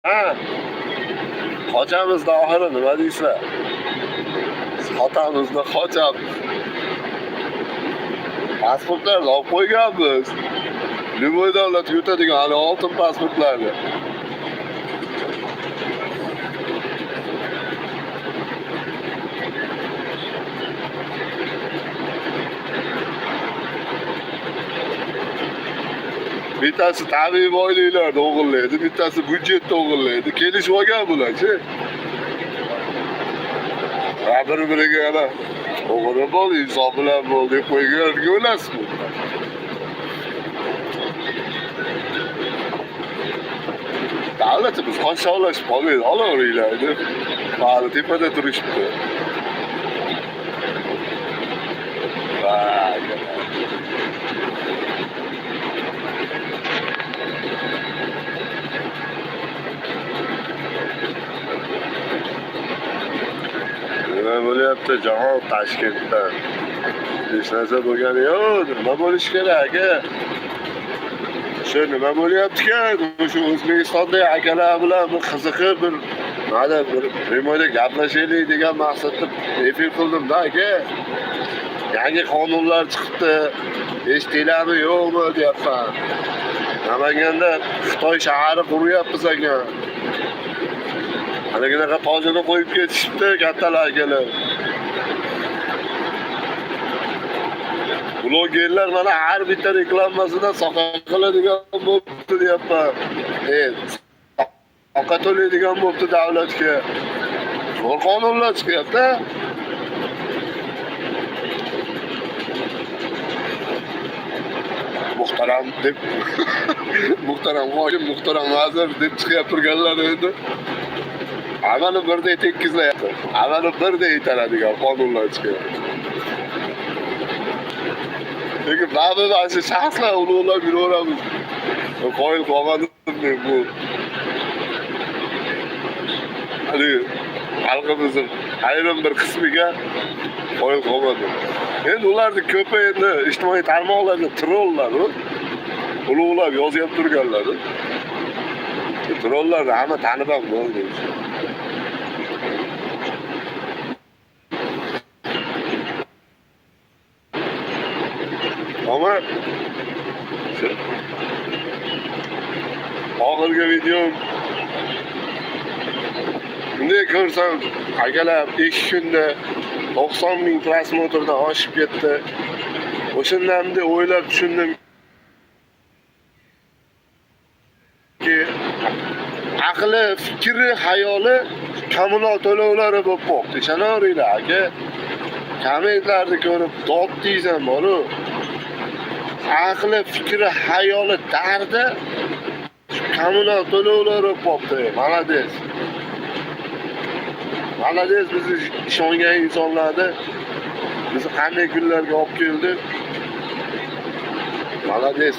Ha, qochamizni oxiri nima deysizlar? Sotamizni qochamiz. Pasportlarni olib qo'yganmiz. Любой davlat yutadigan hali oltin pasportlarni. Bittasi tabiiy boyliklarni o'g'irlaydi, bittasi budjetni o'g'irlaydi. Kelishib olgan bular-chi. Ha, bir-biriga yana o'g'ri bo'l, inson bilan bo'l deb qo'yganlarga o'ylasizmi? Davlatimiz qashshoqlashib qolmaydi, olaveringlar deb. Hali tepada turishibdi. Vay. Nima bo'lyapti jahon Toshkentda? Hech narsa bo'lgani yo'q. Nima bo'lishi kerak aka? Shu nima bo'lyapti-kan? Shu O'zbekistonda akalar bilan bir qiziqib bir mana bir remoyda gaplashaylik degan maqsadda efir qildim-da aka. Yangi qonunlar chiqibdi. Eshitdinglarmi yo'qmi deyapman. Namanganda Xitoy shahari quryapmiz aka. Haligi tojini qo'yib ketishibdi kattalar akalar. Blogerlar mana har bitta reklamasida soqa qiladigan bo'pti deyapman. Soqa to'laydigan bo'pti davlatga. Zo'r qonunlar chiqyapti. Muhtaram deb muhtaram hokim, muhtaram vazir deb chiqib turganlar edi. Hammani birday tekizlayapti. Hammani birday itaradigan qonunlar chiqyapti. Lekin ba'zi shu shaxslar ulug'lab yuraveramiz. Qoyil qolmadim men bu. Hali xalqimizning ayrim bir qismiga qoyil qolmadim. Endi ularni ko'pi endi ijtimoiy tarmoqlarda trolllar, ulug'lab yozib turganlar. Trollarni hamma tanib ham bo'ldi. Ama oxirgi videom bunday ko'rsam akalar 2 kunda 90 ming prosmotrdan oshib ketdi. O'shandan da o'ylab tushundim ki aqli, fikri, hayoli kommunal to'lovlari bo'lib qoldi. Ishonaveringlar aka. Kommentlarni ko'rib dod deysan boru. Aqli, fikri, hayoli, dardi kommunal to'lovlari bo'libdi. Malades. Malades bizni ishongan insonlarni bizni qanday kunlarga olib keldi. Malades.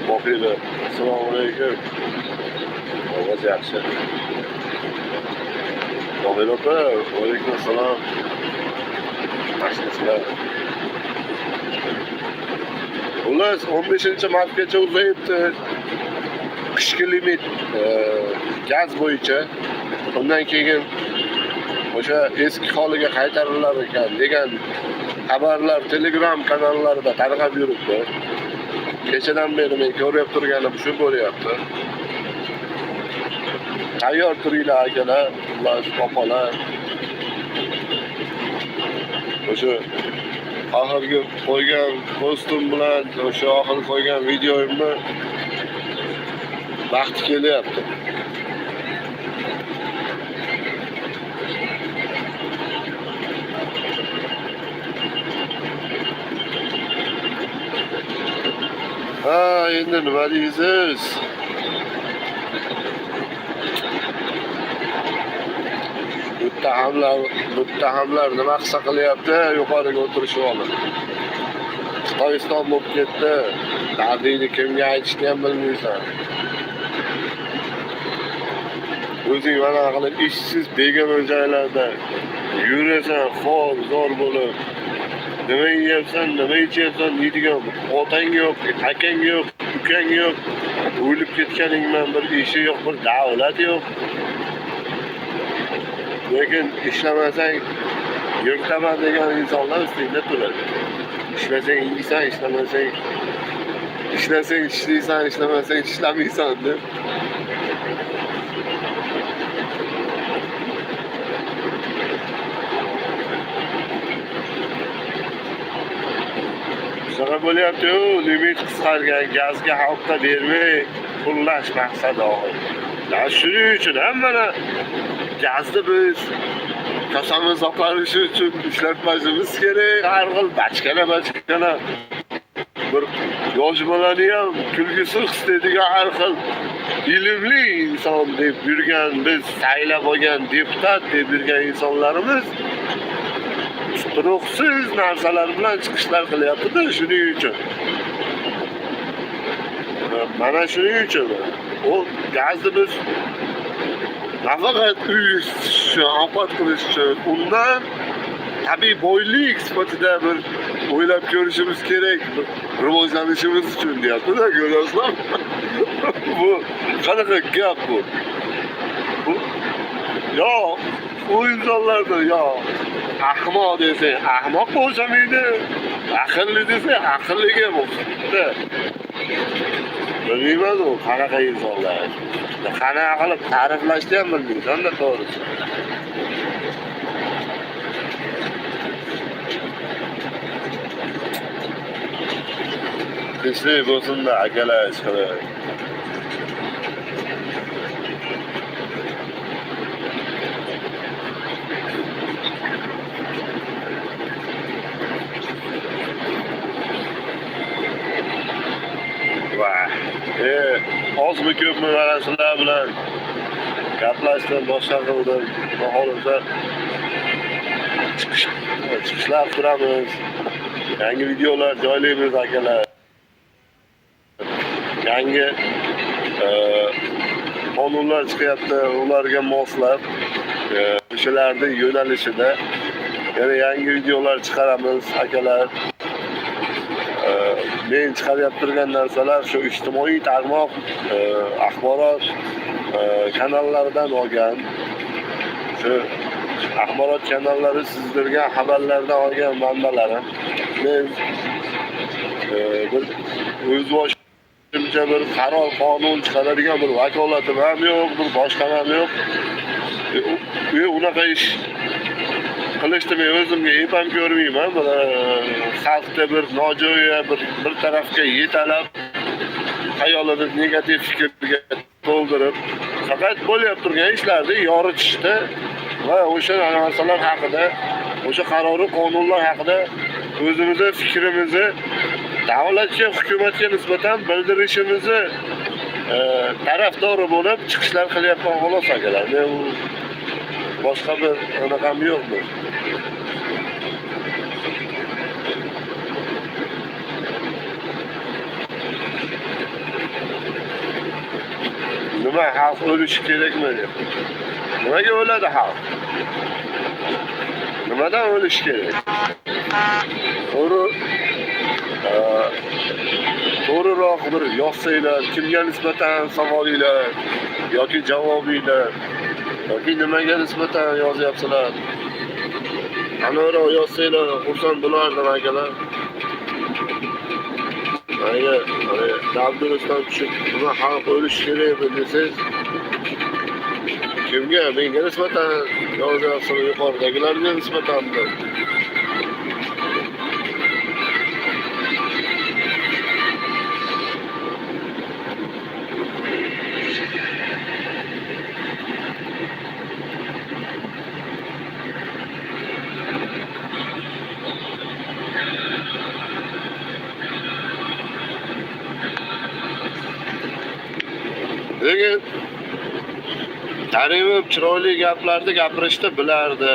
Boqinglar. Assalomu alaykum. Ovoz yaxshi. Boqinglar opa, va alaykum assalom. Yaxshimisizlar? Xullas 15-martgacha uzayibdi. Qishki limit gaz bo'yicha. Undan keyin o'sha eski holiga qaytarilar ekan degan xabarlar Telegram kanallarida tarqab yuribdi. Kechadan beri men ko'rib turganim shu bo'lyapti. Tayyor turinglar akalar, ular opalar. O'sha oxirgi qo'ygan postim bilan o'sha oxirgi qo'ygan videomni vaqti kelyapti. Ha, endi nima deysiz? Muttahamlar nima qilsa qilyapti? Yuqoriga o'tirishib olib. Xitoyiston bo'lib ketdi. Dardingni kimga aytishni ham bilmaysan. O'zing mana qilib ishsiz begona joylarda yurasan, xor, zo'r bo'lib. nima yeyapsan, nima ichyapsan deydigan otang yo'q, akang yo'q, ukang yo'q, o'lib ketganingdan bir ishi yo'q, bir davlat yo'q. Lekin ishlamasang yurtaman degan insonlar ustingda turadi. Ishlasang yeysan, ishlasang ishlaysan, ishlamasang ishlamaysan deb. Shunaqa bo'lyapti-yu, limit qisqargan, gazga xalqqa bermay pullash maqsadi oxir. Shuning uchun ham mana gazni biz kasamiz oqarishi uchun ishlatmasimiz kerak. Har xil bachkana bir yosh bolani ham kulgisi hissedigan har xil ilmli inson deb yurgan, biz saylab olgan deputat deb yurgan insonlarimiz turuqsiz narsalar bilan chiqishlar qilyapti-da, shuning uchun. Mana shuning uchun o gazni biz nafaqat uy isitish, ovqat qilish uchun, undan tabiiy boylik sifatida bir o'ylab ko'rishimiz kerak, rivojlanishimiz uchun deyapti-da, ko'ryapsizlar. Bu qanaqa gap bu? Yo, u insonlarda yo ahmoq desang, ahmoq bo'lsamaydi, aqlli desang, aqlliga bo'lsa. Bilmayman u qanaqa insonlar. Qanaqa qilib ta'riflashni ham bilmaysan-da, to'g'risi. Tinchlik bo'lsin-da, akalar, ishqilib. Ozmi ko'pmi mana sizlar bilan gaplashdim, boshqa qildim. Xohlasa chiqishlar quramiz. Yangi videolar joylaymiz akalar. Yangi qonunlar chiqyapti, ularga moslab o'shalarning yo'nalishida yana yangi videolar chiqaramiz akalar. Men chiqarib turgan narsalar shu ijtimoiy tarmoq axborot kanallaridan olgan, shu axborot kanallari sizdirgan xabarlardan olgan manbalarim. Men bir o'z boshimcha bir qaror, qonun chiqaradigan bir vakolatim ham yo'q, bir boshqam ham yo'q. Unaqa ish qilishni men o'zimga ep ham ko'rmayman. Xalqda bir nojo'ya bir tarafga yetalab, xayolini negativ fikrga to'ldirib, faqat bo'lib turgan ishlarni yoritishda va o'sha narsalar haqida, o'sha qarori, qonunlar haqida o'zimizning fikrimizni davlatga, hukumatga nisbatan bildirishimizni tarafdori bo'lib chiqishlar qilyapman xolos akalar. Men boshqa bir anaqam yo'qmi? Nima, xalq o'lishi kerakmi deb? Nimaga o'ladi xalq? Nimadan o'lish kerak? To'g'riroq bir yozsanglar, kimga nisbatan savolinglar yoki javobinglar yoki nimaga nisbatan yozyapsizlar? Aniqroq yozsanglar, xursand bo'lardim akalar. Agar dabdurustdan tushib, nima xalq o'lishi kerak desangiz, kimga? Menga nisbatan yozyapsizlar, yuqoridagilarga nisbatanmi? Lekin Karimov chiroyli gaplarni gapirishni bilardi.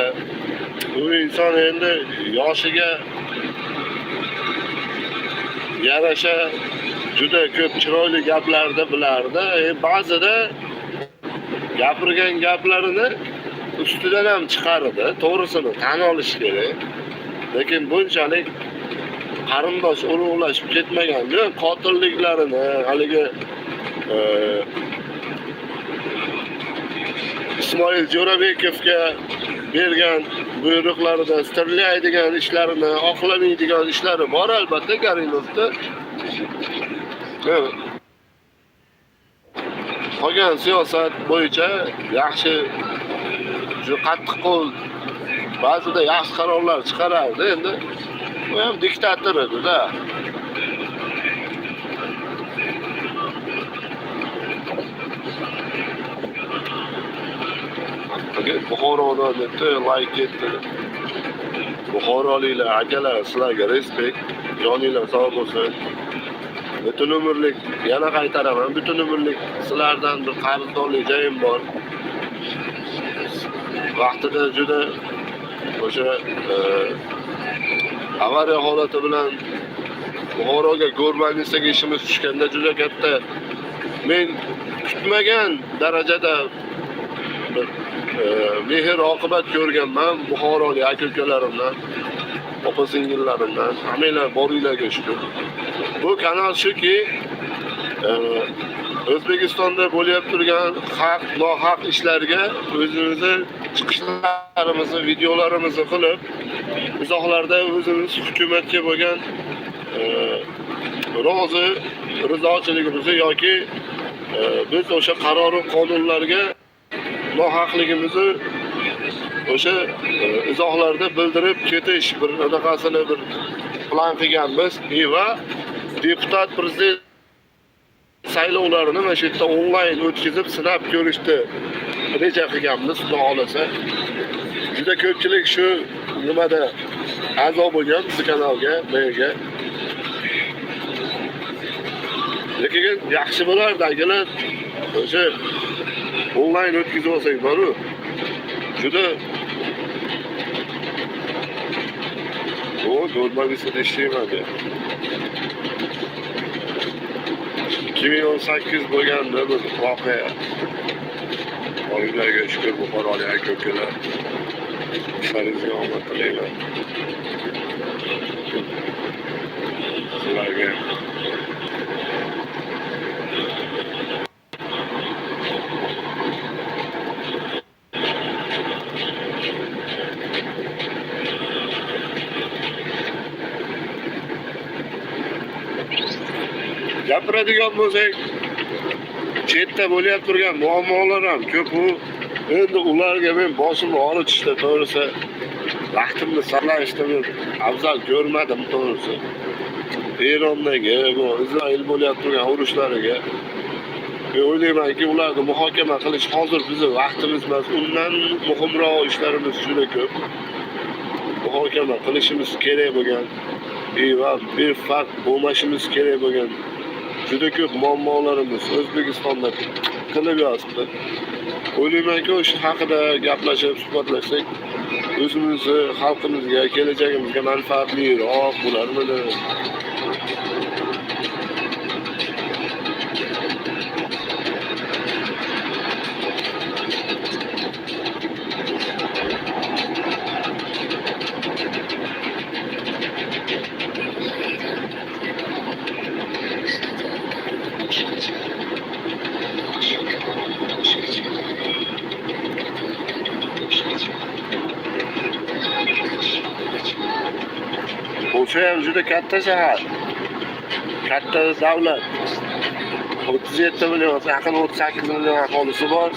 U inson endi yoshiga yarasha juda ko'p chiroyli gaplarni bilardi. Ba'zida gapirgan gaplarini ustidan ham chiqardi. To'g'risini tan olish kerak. Lekin bunchalik qarindosh ulug'lashib ketmaganda qotilliklarini haligi Ismoil Jo'rabekovga bergan buyruqlarida stirlaydigan ishlarini, oqlamaydigan ishlari bor albatta Karimovda. Qolgan siyosat bo'yicha yaxshi, juda qattiq qo'l, ba'zida yaxshi qarorlar chiqarardi. Endi u ham diktator edi-da. Buxoroda debdi, like ketdi. Buxoroliklar, akalar, sizlarga respekt, joninglar sog' bo'lsin. Butun umrlik, yana qaytaraman, butun umrlik sizlardan bir qarzdorlik joyim bor. Vaqtida juda o'sha avariya holati bilan Buxoroga go'rmanlisaga ishimiz tushganda juda katta, men kutmagan darajada mehr oqibat ko'rganman Buxorolik aka-ukalarimdan, opa-singillarimdan. Hammanglar boringlarga shukr. Bu kanal shuki, O'zbekistonda bo'lib turgan haq, nohaq ishlarga o'zimizni chiqishlarimizni, videolarimizni qilib, izohlarda o'zimiz hukumatga bo'lgan rizochiligimizni yoki biz o'sha qaror qonunlarga nohaqligimizni o'sha izohlarda bildirib ketish bir anaqasini bir plan qilganmiz va deputat prezident saylovlarini mana shu yerda onlayn o'tkazib sinab ko'rishni reja qilganmiz, xudo xolasa. Juda ko'pchilik shu nimada a'zo bo'lgan bu kanalga, menga. Lekin yaxshi bo'lardi agar o'sha onlayn o'tkazib olsak bor-ku. Juda go'rmanlisada ishlayman-da. 2018 bo'lganda bir voqea. Oilaga shukr, Buxorolik aka-ukalar. Ishlaringizga omad tilayman. Sizlarga gapiradigan bo'lsak, chetda bo'lib turgan muammolar ham ko'p. Endi ularga men boshimni og'ritishda, to'g'risi, vaqtimni sarflashda men afzal ko'rmadim, to'g'risi. Erondagi bu Isroil bo'lib turgan urushlariga o'ylaymanki, ularni muhokama qilish hozir bizning vaqtimiz emas. Undan muhimroq ishlarimiz juda ko'p. Muhokama qilishimiz kerak bo'lgan va bir farq bo'lmashimiz kerak bo'lgan juda ko'p muammolarimiz O'zbekistonda qilib yotibdi. O'ylaymanki, o'sha haqida gaplashib, suhbatlashsak, o'zimizni, xalqimizga, kelajagimizga manfaatliroq bo'larmidi? O'sha ham juda katta shahar. Katta davlat. 37 million, yaqin 38 million aholisi bor.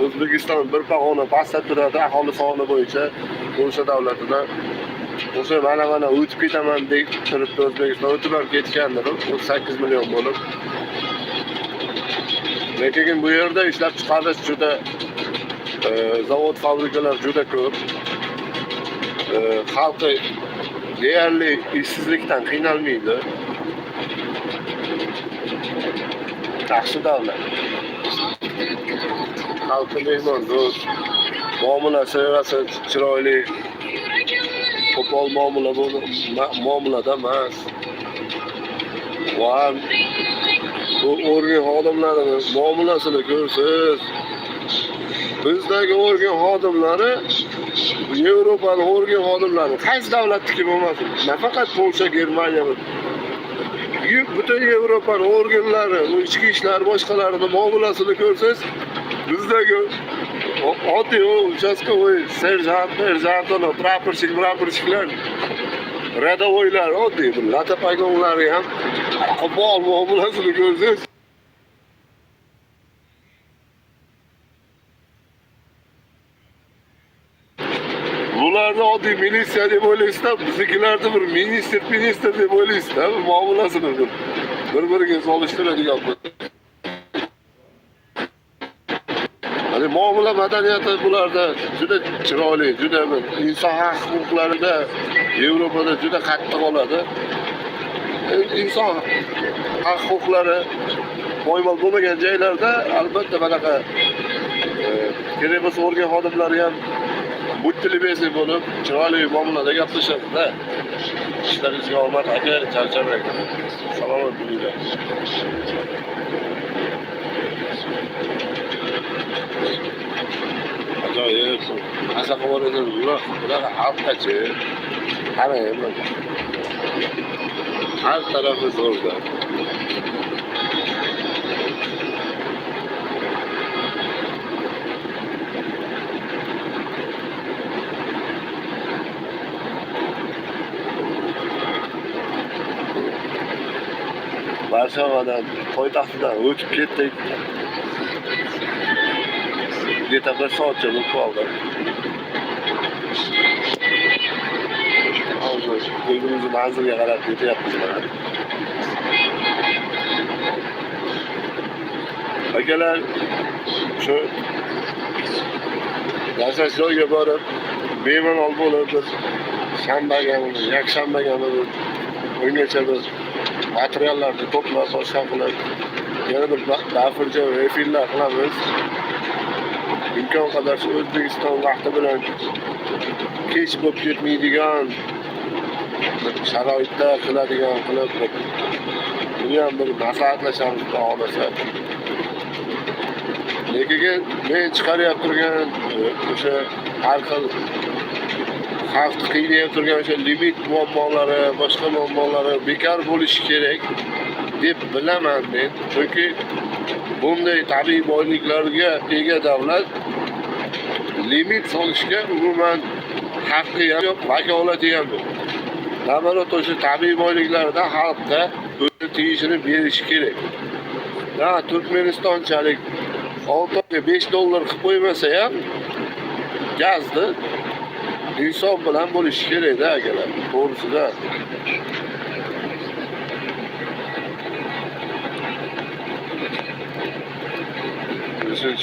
O'zbekiston bir pog'ona pastda turadi aholi soni bo'yicha o'sha davlatida. O'sha mana o'tib ketaman deb turibdi O'zbekiston, o'tib ham ketgandir, 38 million bo'lib. Lekin bu yerda ishlab chiqarish juda zavod, fabrikalar juda ko'p. Xalqi deyarli ishsizlikdan qiynalmaydi. Yaxshi davlat. Xalqi mehmondo'st, muomalasi chiroyli, qo'pol muomalada emas. Va bu organ xodimlarimiz muomalasini ko'rsiz. Bizdagi organ xodimlari Yevropaning organ xodimlari qaysi davlatniki bo'lmasin, nafaqat Polsha, Germaniya, butun Yevropaning organlari, ichki ishlar boshqalarini muomalasini ko'rsangiz, bizdagi oddiy uchastkovoy serjant, praporshiklar, radovoylar, oddiy bir lata paygonlari ham qo'pol muomalasini ko'rsangiz, bularni oddiy militsiya deb o'ylaysizlar, biznikilarni bir ministr deb o'ylaysizlar, muomalasini bir-biriga solishtiradigan. Hani muomala madaniyati bularda juda chiroyli, juda inson huquqlarida Yevropada juda qattiq oladi. Inson huquqlari poymol bo'lmagan joylarda albatta bunaqa kerak bo'lsa organ xodimlari ham mutlibesi bo'lib, chiroyli muomalada gaplashadi-da. İşleringizga omad aka, charchamang. Salomat bo'linglar. Ajoyib. Asaqo'rlar bular xalqachi. Qarang, har tarafi zo'rda. Varsavadan poytaxtidan o'tib ketdik. Где-то bir soatcha bo'lib qoldi. Hozir o'zimizni manzilga qarab ketyapmiz. Akalar, shu yashash joyiga borib, bemalol bo'lib bir shanbagami, yakshanbagami ungacha bir materiallarni to'plab boshqa qilib, yana bir dafirja va efirlar qilamiz. İmkon qadar shu O'zbekiston vaqti bilan kech bo'lib ketmaydigan sharoitda qiladigan qilib, buni ham bir maslahatlashamiz xohlasa. Lekin men chiqarib turgan o'sha har xil xalqni qiynayib turgan o'sha limit muammolari, boshqa muammolari bekor bo'lishi kerak deb bilaman men. Chunki bunday tabiiy boyliklarga ega davlat limit solishga umuman haqqi ham yo'q, vakolati ham yo'q. Namanat o'sha tabiiy boyliklarda xalqqa o'zi tegishini berishi kerak. Ya Turkmenistonchalik 6 oyga $5 qilib qo'ymasa ham gazni inson bilan bo'lishi kerak-da akalar. To'g'risida. Siz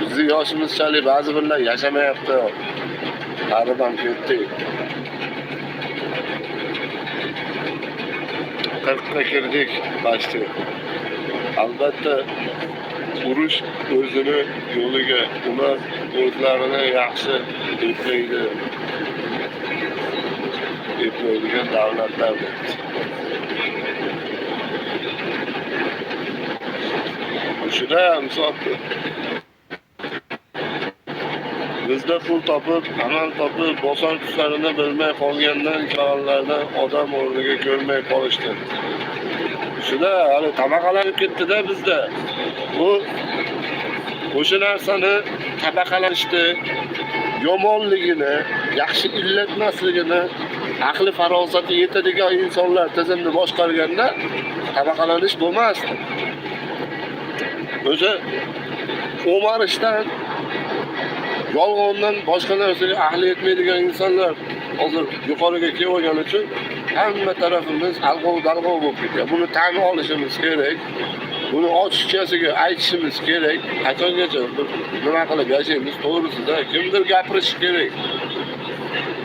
bizni yoshimizchalik ba'zi birlar yashamayapti. Qaridan ketdik. 40ga kirdik başta. Albatta urush o'zini yo'liga, ular o'zlarini yaxshi eplaydigan davlatlar. Shunda ham hisobda. Bizda pul topib, amal topib, boson tuslarini bilmay qolgandan keyin odam o'rniga ko'rmay qolishdi. Shunda hali tabaqalanib ketdi-da bizda. Bu o'sha narsani tabaqalanishdi, yomonligini, yaxshi illatmasligini, aqli farosati yetadigan insonlar tizimni boshqarganda tabaqalanish bo'lmasdi. O'sha o'marishdan, yolg'ondan boshqa narsaga ahli yetmaydigan insonlar hozir yuqoriga kelib olgani uchun hamma tarafimiz alg'ov-dalg'ov bo'lib ketgan. Buni tan olishimiz kerak. Buni ochiqchasiga aytishimiz kerak. Qachongacha nima qilib yashaymiz to'g'risida kimdir gapirishi kerak.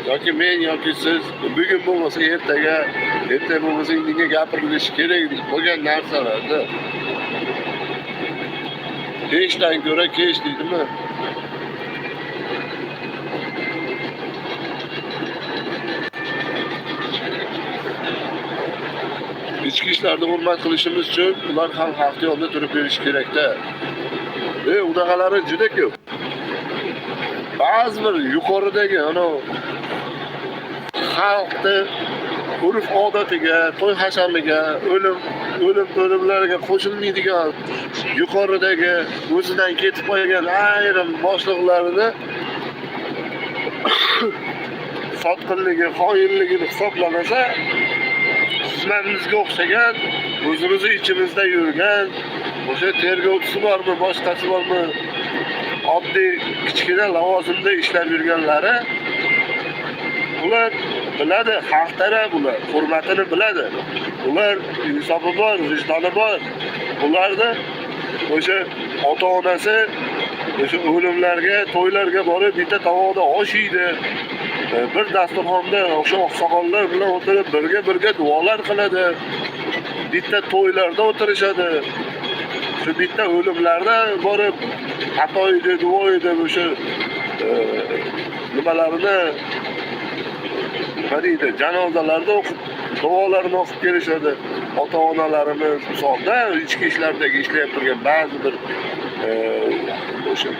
Yoki men yoki siz bugun bo'lmasa ertaga, ertaga bo'lmasa indinga gapirilishi kerak bo'lgan narsalarda. Kechdan ko'ra kech deydimi? Ichki ishlarni hurmat qilishimiz uchun ular ham haq yo'lda turib berish kerak-da. Unaqalari juda ko'p. Ba'zi bir yuqoridagi ana xalqni urf-odatiga, to'y hashamiga, o'limlarga qo'shilmaydigan yuqoridagi o'zidan ketib qolgan ayrim boshliqlarini sotqinligi, xoinligini hisoblamasa, sizlarimizga o'xshagan, o'zimizni ichimizda yurgan, o'sha tergovchisi bormi, boshqasi bormi, oddiy kichkina lavozimda ishlab yurganlari, ular biladi, xalq taraf ular hurmatini biladi. Ular insofi bor, vijdoni bor. Ularni o'sha ota-onasi o'sha o'limlarga, to'ylarga borib bitta tovoqda osh yeydi. Bir dasturxonda o'sha oqsoqollar bilan o'tirib birga duolar qiladi. Bitta to'ylarda o'tirishadi. Shu bitta o'limlarda borib xatoydi, duoydi o'sha nimalarini qaraydi, janozalarda o'qib, duolarni o'qib kelishadi. Ota-onalarimiz misolda ichki ishlardagi ishlayib turgan ba'zi bir o'sha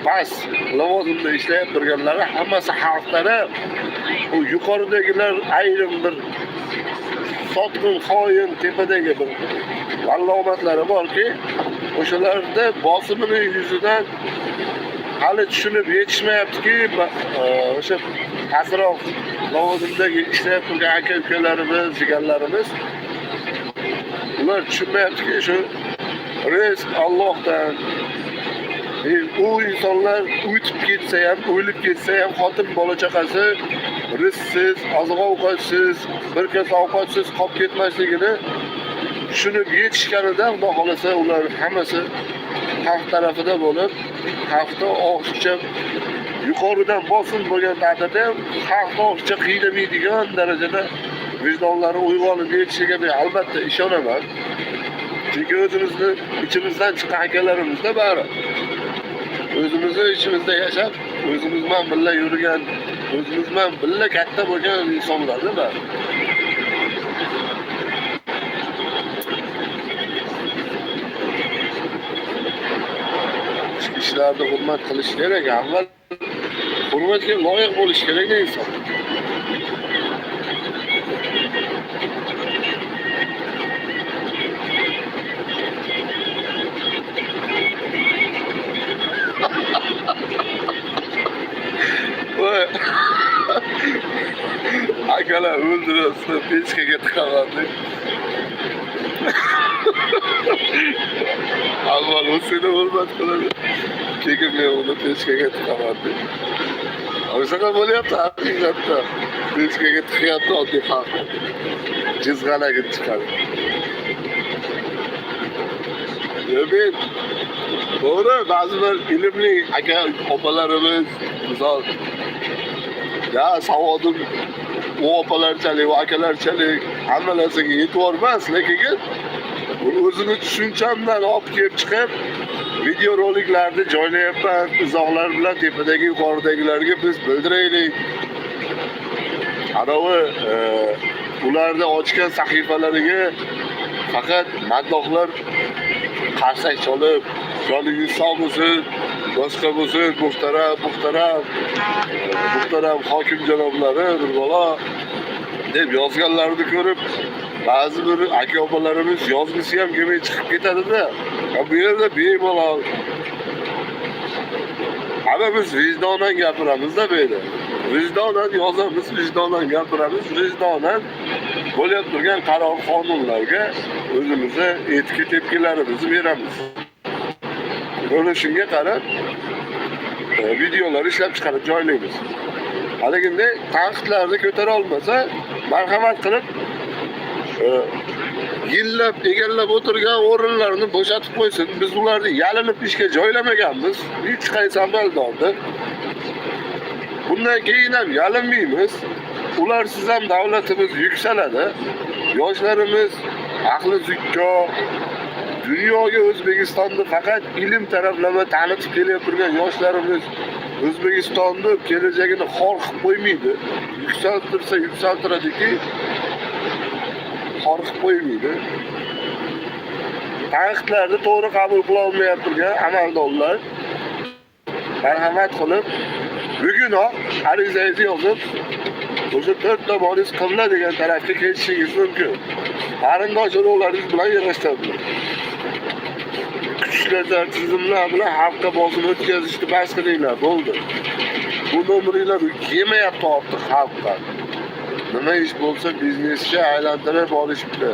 past lavozimda ishlayib turganlari hammasi xalq taraf. U yuqoridagilar ayrim bir sotqin, xoin, tepadagi bir allomatlari borki, o'shalarda bosimini yuzidan hali tushunib yetishmayaptiki, o'sha pastroq lavozimdagi ishlayib turgan aka-ukalarimiz, jigarlarimiz, ular tushunmayaptiki, shu rizq Allohdan. U insonlar o'tib ketsa ham, o'lib ketsa ham, xotin bola chaqasi rizqsiz, oziq-ovqatsiz, bir kas ovqatsiz qolib ketmasligini tushunib yetishganida, Xudo xolasa ular hammasi xalq tarafida bo'lib, xalqni ortiqcha yuqoridan bosim bo'lgan taqdirda xalqni ortiqcha qiynamaydigan darajada vijdonlari uyg'onib yetishiga men albatta ishonaman. Chunki o'zimizni ichimizdan chiqqan akalarimizda bari o'zimizni ichimizda yashab, o'zimiz bilan birga yurgan, o'zimiz bilan birga katta bo'lgan insonlarda bari. Ishlarni hurmat qilish kerak. Avval hurmatga loyiq bo'lish kerak inson. Akalar o'ldirasizlar, pechkaga tiqaman. Avval u seni hurmat qiladi. Keyin men uni pechkaga tiqaman. O'shaqa bo'lyapti haqiqatda. Pechkaga tiqyapti oddiy xalq. Jizg'alaga chiqadi. Men to'g'ri, ba'zi bir ilmli aka opalarimiz, misol ya savodim u opalarchalik, u akalarchalik hamma narsaga yetvormas, lekin o'zini tushunchamdan olib kelib chiqib video roliklarni joylayapman, izohlar bilan tepadagi yuqoridagilarga biz bildiraylik. Anavi ularni ochgan sahifalariga faqat maddohlar qarsak cholib, joningiz sog' bo'lsin, boshqa bo'lsin, muhtaram hokim janoblari, bir bola deb yozganlarni ko'rib, ba'zi bir aka-opalarimiz yozgisi ham kelmay chiqib ketadi-da. Bu yerda bemalol hammamiz vijdonan gapiramiz-da bu yerda. Vijdonan yozamiz, vijdonan gapiramiz, vijdonan bo'lib turgan qaror qonunlarga o'zimizni etki tepkilarimizni beramiz. Buni shunga qarab videolar ishlab chiqarib joylaymiz. Haliginday tanqidlarni ko'tara olmasa, marhamat qilib yillab egallab o'tirgan o'rinlarni bo'shatib qo'ysin. Biz ularni yalinib ishga joylamaganmiz. Hech qaysi amaldorda. Bundan keyin ham yalinmaymiz. Ularsiz ham davlatimiz yuksaladi. Yoshlarimiz aqli zukko, dunyoga O'zbekistonni faqat ilm taraflama tanitib kelib turgan yoshlarimiz O'zbekistonni kelajagini xor qilib qo'ymaydi. Yuksaltirsa yuksaltiradiki, xor qilib qo'ymaydi. tanqidlarni to'g'ri qabul qila olmayapti turgan amaldorlar marhamat qilib bugunoq arizangizni yozib o'sha 4 tomoningiz qibla degan tarafga ketishingiz mumkin. Qarindosh urug'laringiz bilan yig'ishtirib kuchlar tizimlar bilan xalqqa bosim o'tkazishni bas qilinglar, bo'ldi. Bu nomeringlar yemayapti ortiq xalqqa. Nima ish bo'lsa biznesga aylantirib olishibdi.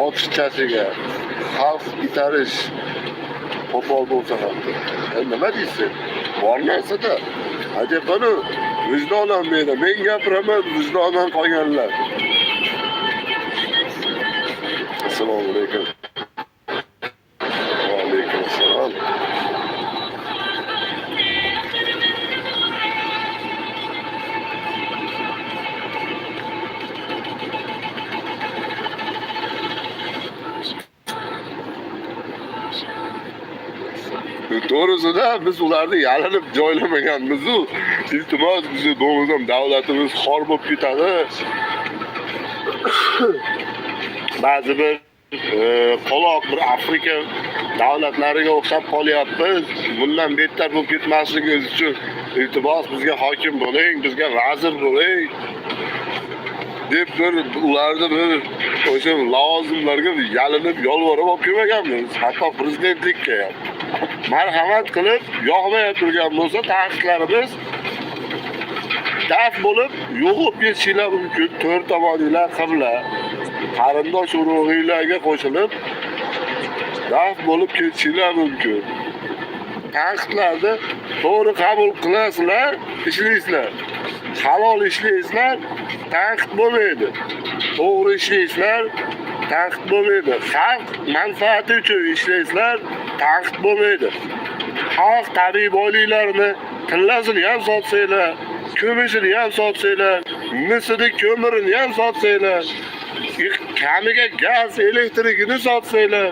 Ochiqchasiga xalq itarish qo'pol bo'lsa ham. Nima deysiz? Bor narsa-da. Ajabani vijdonan men gapiraman, vijdonan qolganlar. Assalomu alaykum. Va alaykum assalom. To'g'risida biz ularni yalinib joylamaganmiz-ku. Iltimos, bizni do'g'rizam davlatimiz xor bo'lib ketadi. Ba'zi bir qoloq bir Afrika davlatlariga o'xshab qolyapmiz. Bundan bettar bo'lib ketmasligimiz uchun iltimos bizga hokim bo'ling, bizga vazir bo'ling deb ularni bir o'sha lavozimlarga yalinib yolvorib olib kelmaganmiz. Hatto prezidentlikka ham. Marhamat qilib yoqmay turgan bo'lsa tanqidlarimiz daf bo'lib yo'qib ketishinglar mumkin. 4 tomoninglar qibla. Qarindosh urug'inglarga qo'shilib daf bo'lib ketishinglar mumkin. Tanqidlarni to'g'ri qabul qilasizlar, ishlaysizlar. Halol ishlaysizlar, tanqid bo'lmaydi. To'g'ri ishlaysizlar, tanqid bo'lmaydi. Xalq manfaati uchun ishlaysizlar, tanqid bo'lmaydi. Xalq tabiiy boyliklarini tillasini ham sotsanglar, ko'mishini ham sotsanglar, misini ko'mirini ham sotsanglar, kamiga gaz, elektrikini sotsanglar,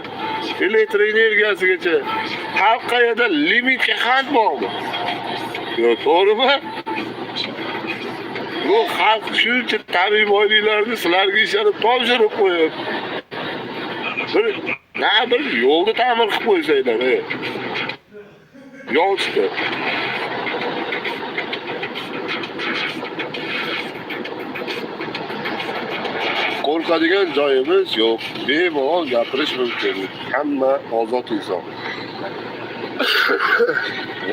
elektr energiyasigacha xalq qayerda limitga qand bormi? Yo'q, to'g'rimi? Bu xalq shuncha tabiiy boyliklarni sizlarga ishonib topshirib qo'yib, bir yo'lni ta'mir qilib qo'ysanglar, yo'lchi. Qo'rqadigan joyimiz yo'q. Bemalol gapirish mumkin. Hamma ozod inson.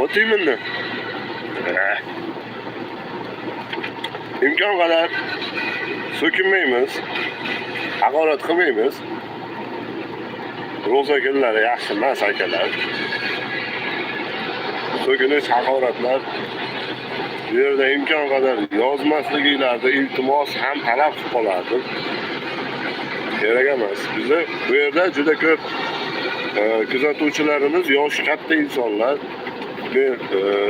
O'taymi? İmkon qadar so'kinmaymiz, haqorat qilmaymiz. Ro'za kunlari yaxshi emas akalar. So'kinish, haqoratlar bu yerda imkon qadar yozmasliginglarni iltimos ham talab qilib qolardim. Kerak emas. Bizni bu yerda juda ko'p kuzatuvchilarimiz yosh katta insonlar. Men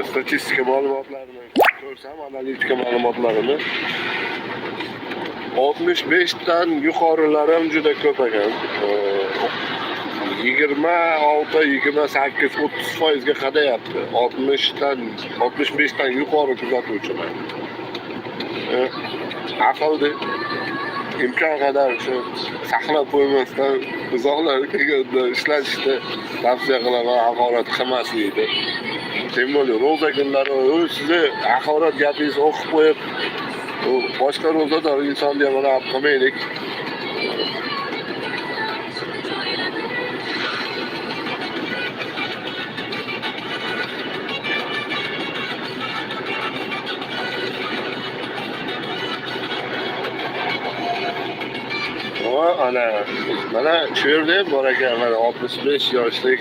statistika ma'lumotlarini ko'rsam, analitika ma'lumotlarini 65 dan yuqorilari ham juda ko'p ekan. 26, 28, 30% ga qadayapti. 65 dan yuqori kuzatuvchilar. Aqlli imkon qadar shu saqlab qo'ymasdan uzoqlarga ishlatishni tavsiya qilaman, haqorat qilmaslikni. Sen bo'ling, ro'za kunlari sizni haqorat gapingizni o'qib qo'yib, boshqa ro'zador insonni ham mana qilmaylik. Mana shu yerda ham bor ekan, mana 65 yoshlik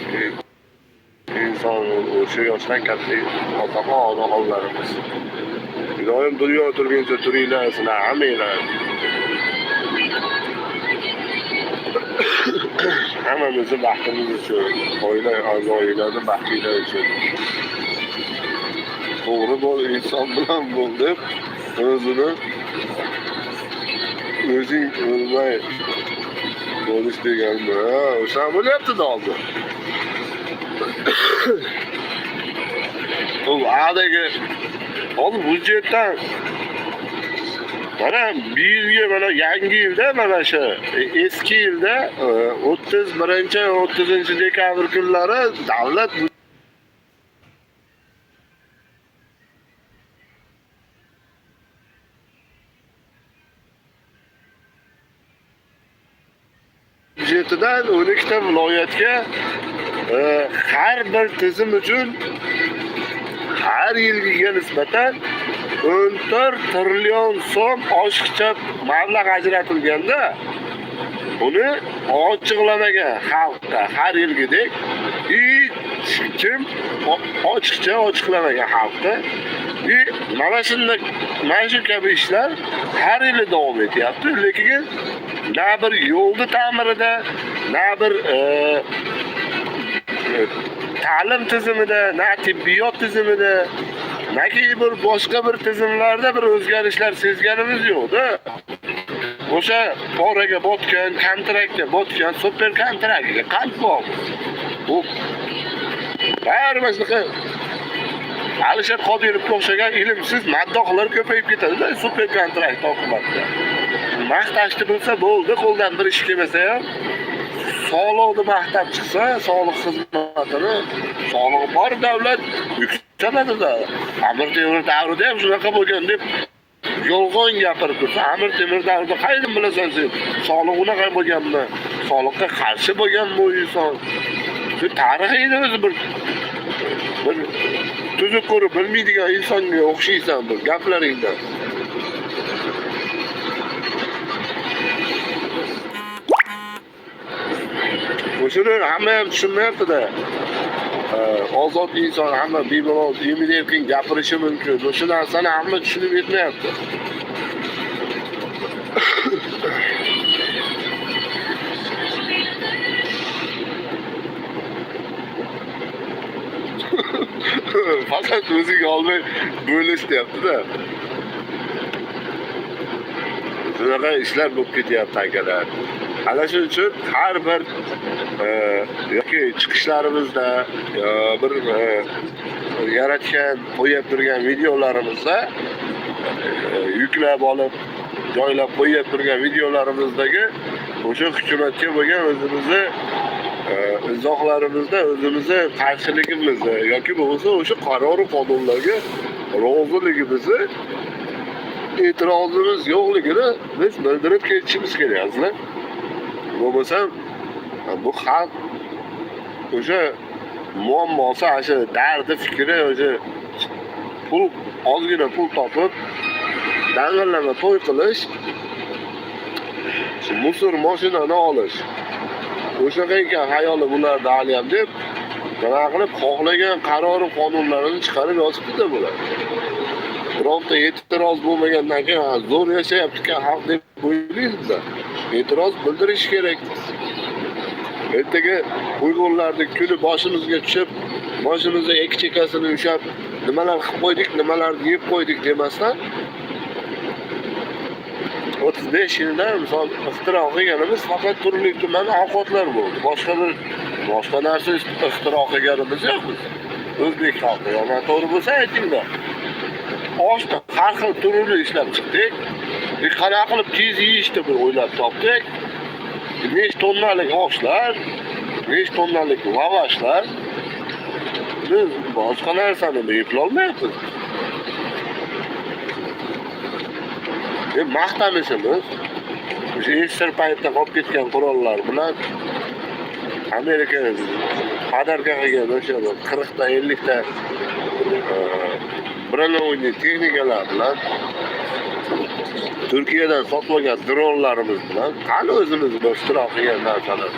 inson, o'sha yoshdan katta otaxon-onaxonlarimiz. Iloyim dunyo turguncha turinglar, sizlar hammanglar. Hammamizni baxtimiz uchun, oila a'zolarni baxtinglar uchun. To'g'ri bo'l, inson bilan bo'l deb o'zini o'zing o'lmay bo'lish deganmi? O'sha bo'lyapti-da hozir. U adagi hozir budjetdan Mana bir yilga mana yangi yilda mana shu eski yilda 31-30 dekabr kunlari davlat byudjetidan 12 ta viloyatga har bir tizim uchun har yilgiga nisbatan 14 trillion so'm oshiqcha mablag' ajratilganda uni ochiqlamagan xalqqa har yilgidek hech kim ochiqcha ochiqlamagan xalqqa mana shunday mana shu kabi ishlar har yili davom etyapti. Lekin na bir yo'lni ta'mirida, na bir ta'lim tizimida, na tibbiyot tizimida, naki bir boshqa bir tizimlarda bir o'zgarishlar sezganimiz yo'q-da. O'sha poraga botgan, kontraktga botgan, super kontraktga qand bor. Bu barcha Alisher Qodirovga o'xshagan ilmsiz maddohlar ko'payib ketadi-da super kontrakt oqibatida. Maqtashni bilsa bo'ldi, qo'ldan bir ish kelmasa ham soliqni maqtab chiqsa, soliq xizmatini, soliq bor davlat yuksaladi-da. Amir Temur davrida ham shunaqa bo'lgan deb yolg'on gapirib tursa, Amir Temur davrida qayerdan bilasan sen? Soliq unaqa bo'lganmi? Soliqqa qarshi bo'lganmi u inson? Shu tarixini o'zi bir tuzuk ko'rib bilmaydigan insonga o'xshaysan bu gaplaringdan. O'shuni hamma ham tushunmayapti-da. Ozod inson hamma bemalol erkin gapirishi mumkin. O'sha narsani hamma tushunib yetmayapti. Faqat o'ziga olmay bo'lish deyapti-da. Shunaqa ishlar bo'lib ketyapti akalar. Ana shuning uchun har bir yoki chiqishlarimizda bir yaratgan, qo'yib turgan videolarimizda yuklab olib, joylab qo'yib turgan videolarimizdagi o'sha hukumatga bo'lgan o'zimizni izohlarimizda o'zimizni qarshiligimizni yoki bo'lmasa o'sha qaror qonunlarga roziligimizni e'tirozimiz yo'qligini biz bildirib ketishimiz kerak aslida. Bo'lmasam bu xalq o'sha muammosi, o'sha dardi fikri o'sha pul, ozgina pul topib dang'illama to'y qilish, musor mashinani olish. O'shaqa ekan hayoli bularni haliyam deb mana qilib xohlagan qaror qonunlarini chiqarib yozibdi-da bular. Bironta e'tiroz bo'lmagandan keyin zo'r yashayapti-kan xalq deb o'ylaydi-da. E'tiroz bildirish kerak. Ertaga Uyg'urlarning kuni boshimizga tushib, boshimizga ikki chekasini ushab, nimalar qilib qo'ydik, nimalarni yeb qo'ydik demasdan 35 yilda misol ixtiro qilganimiz faqat turli tuman ovqatlar bo'ldi. Boshqa narsa ixtiro qilganimiz yo'q biz. O'zbek xalqi, yana to'g'ri bo'lsa aytingda. Oshni har xil turli ishlab chiqdik. Qanaqa qilib tez yeyishni bir o'ylab topdik. 5 tonnalik oshlar, 5 tonnalik lavashlar. Biz boshqa narsani eplolmayapmiz. Maqtamishimiz o'sha eski paytda qolib ketgan qurollar bilan Amerika padarka qilgan o'sha 40 ta 50 ta Brano'ni texnikalar bilan Turkiyadan sotib olgan dronlarimiz bilan qani o'zimiz boshqaroq qilgan narsalar.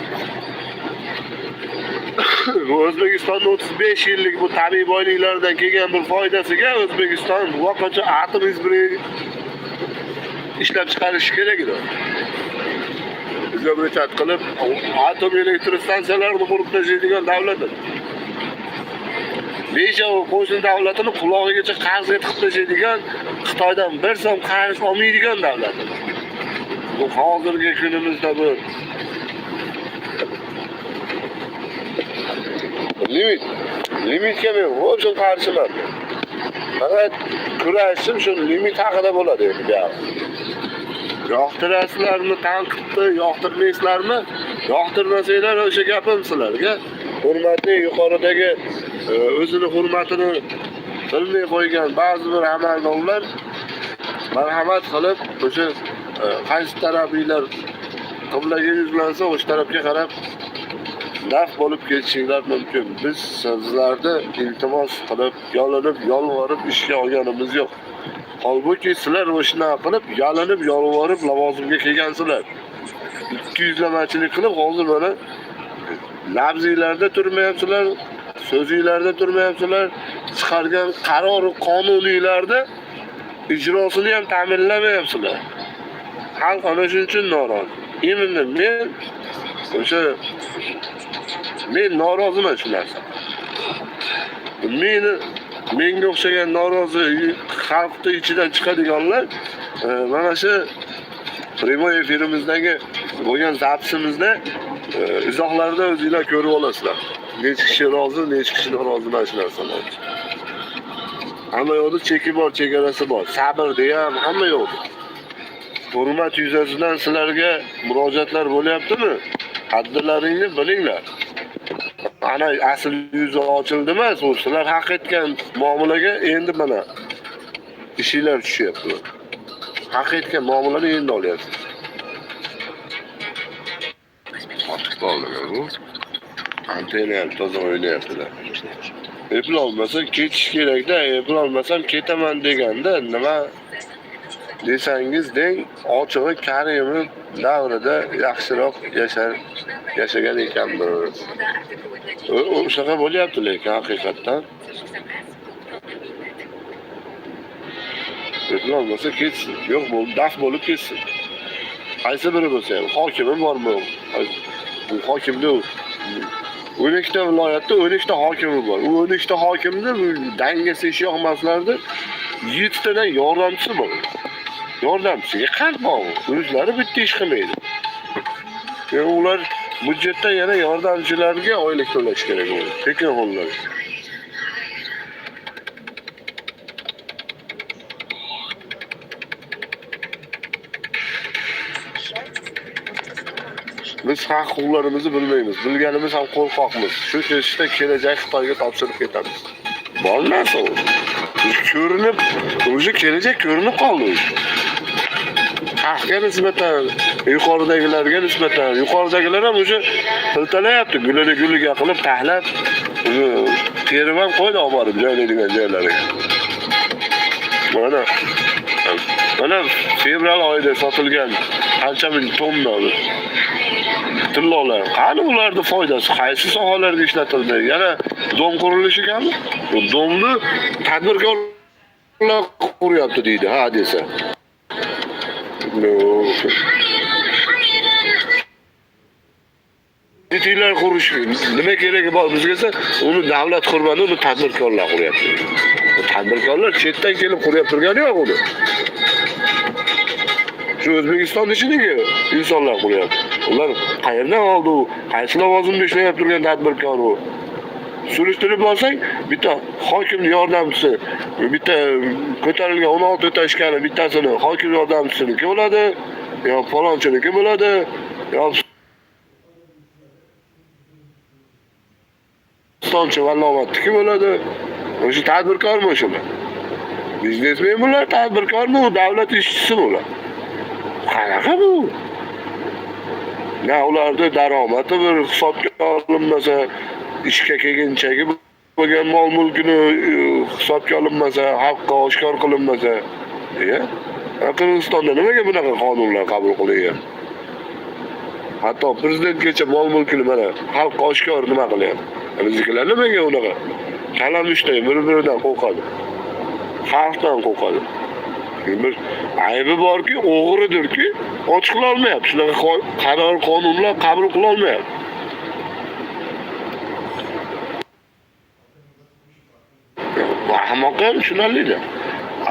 Bu O'zbekistonning 35 yillik bu tabiiy boyliklardan kelgan bir foydasiga O'zbekiston vaqocha atom izbiri ishlab chiqarish kerak edi. Bizga bo'chat qilib atom elektr stansiyalarini qurib tashlaydigan davlat. Besha qo'shni davlatini qulog'igacha qarz etib tashlaydigan, Xitoydan bir so'm qarz olmaydigan davlat. Bu hozirgi kunimizda bu limitga men o'zim qarshiman. Faqat kurashim shu limit haqida bo'ladi endi. yoqtirasizlarmi tanqidni, yoqtirmaysizlarmi? Yoqtirmasanglar o'sha gapim sizlarga. Hurmatli yuqoridagi o'zini hurmatini bilmay qo'ygan ba'zi bir amaldorlar marhamat qilib o'sha qaysi tarafinglar qiblaga yuzlansa o'sha tarafga qarab daf bo'lib ketishinglar mumkin. Biz sizlarni iltimos qilib, yolinib, yolvorib ishga olganimiz yo'q. Holbuki sizlar o'shuna qilib, yalinib, yolvorib lavozimga kelgansizlar. 200lamachilik qilib hozir mana labzinglarda turmayapsizlar, so'zinglarda turmayapsizlar, chiqargan qaror qonuniylarda ijrosini ham ta'minlamayapsizlar. Xalq ana shuning uchun norozi. Endi men noroziman shu narsa. Menga o'xshagan norozi xalqning ichidan chiqadiganlar mana shu primoy efirimizdagi bo'lgan zapsimizda izohlarda o'zingizlar ko'rib olasizlar. Necha kishi rozi, necha kishi norozi mana shu narsalar. Hamma yo'qda cheki bor, chegarasi bor. Sabrda ham hamma yo'qda. Hurmat yuzasidan sizlarga murojaatlar bo'lyaptimi? Haddilaringni bilinglar. Ana asl yuzi ochildi emas, u sizlar haq etgan muomalaga endi mana ishinglar tushyapti. Haq etgan muomalani endi olyapsiz. Otib qoldilar bu. Antena ham toza o'ynayaptilar. Eplolmasa ketish kerak-da, eplolmasam ketaman deganda nima desangiz deng, ochig'i Karimov davrida yaxshiroq yashagan ekanmiz. O'shaqa bo'lyapti lekin haqiqatdan. Eplolmasa ketsin. Yo'q bo'lib, daf bo'lib ketsin. Qaysi biri bo'lsa ham, hokimi bormi? Hokimda 12 ta viloyatda 12 ta hokimi bor. U 12 ta hokimda dangasa ish yoqmaslardi. 7 tadan yordamchisi bor. Yordamchisiga qand bor. O'zlari bitta ish qilmaydi. Ular budjetdan yana yordamchilarga oylik to'lash kerak bo'ladi. Tekin hollar. Biz haq-huquqlarimizni bilmaymiz. Bilganimiz ham qo'rqoqmiz. Shu ketishda kelajak Xitoyga topshirib ketamiz. Bo'lmasa u. Ko'rinib, o'zi kelajak ko'rinib qoldi. Haqga nisbatan, yuqoridagilarga nisbatan, yuqoridagilar ham o'sha tiltalayapti, guliga qilib tahlab, terib ham qo'ydi olib borib joylaydigan joylariga. Mana fevral oyida sotilgan qancha ming tonna tillolar. Qani ularning foydasi qaysi sohalarga ishlatildi? Yana dom qurilishi ekanmi? Bu domni tadbirkorlar quryapti deydi, ha desa. Uylar qurish nima keragi bor bizga esa, uni davlat qurmadi, uni tadbirkorlar quryapti. Tadbirkorlar chetdan kelib quryapti turgani yo'q uni. Shu O'zbekiston ichidagi insonlar quryapti. Ular qayerdan oldi u? Qaysi lavozimda ishlayapti turgan tadbirkor u? Surishtirib olsang, bitta hokimning yordamchisi, bitta ko'tarilgan 16 tashkari bittasini hokim yordamchisiniki bo'ladi, yo falonchiligi bo'ladi, yo stonchi vallomatniki bo'ladi. O'sha tadbirkormi o'shalar? Biznesmen bular, tadbirkormi, davlat ishchisi bular. Qanaqa bu? Na ularda daromadi bir hisobga olinmasa, ishga kelgunchagi bo'lgan mol mulkini hisobga olinmasa, xalqqa oshkor qilinmasa, Qirg'izistonda nimaga bunaqa qonunlar qabul qilingan? Hatto prezidentgacha mol mulkini mana xalqqa oshkor nima qilyapti? Biznikilar nimaga unaqa? Kalamushday bir-biridan qo'rqadi. Xalqdan qo'rqadi. Bir aybi borki, o'g'ridirki, ochiqlay olmayapti. Shunaqa qaror qonunlar qabul qila olmayapti. Ahmoq ham tushunarli-da.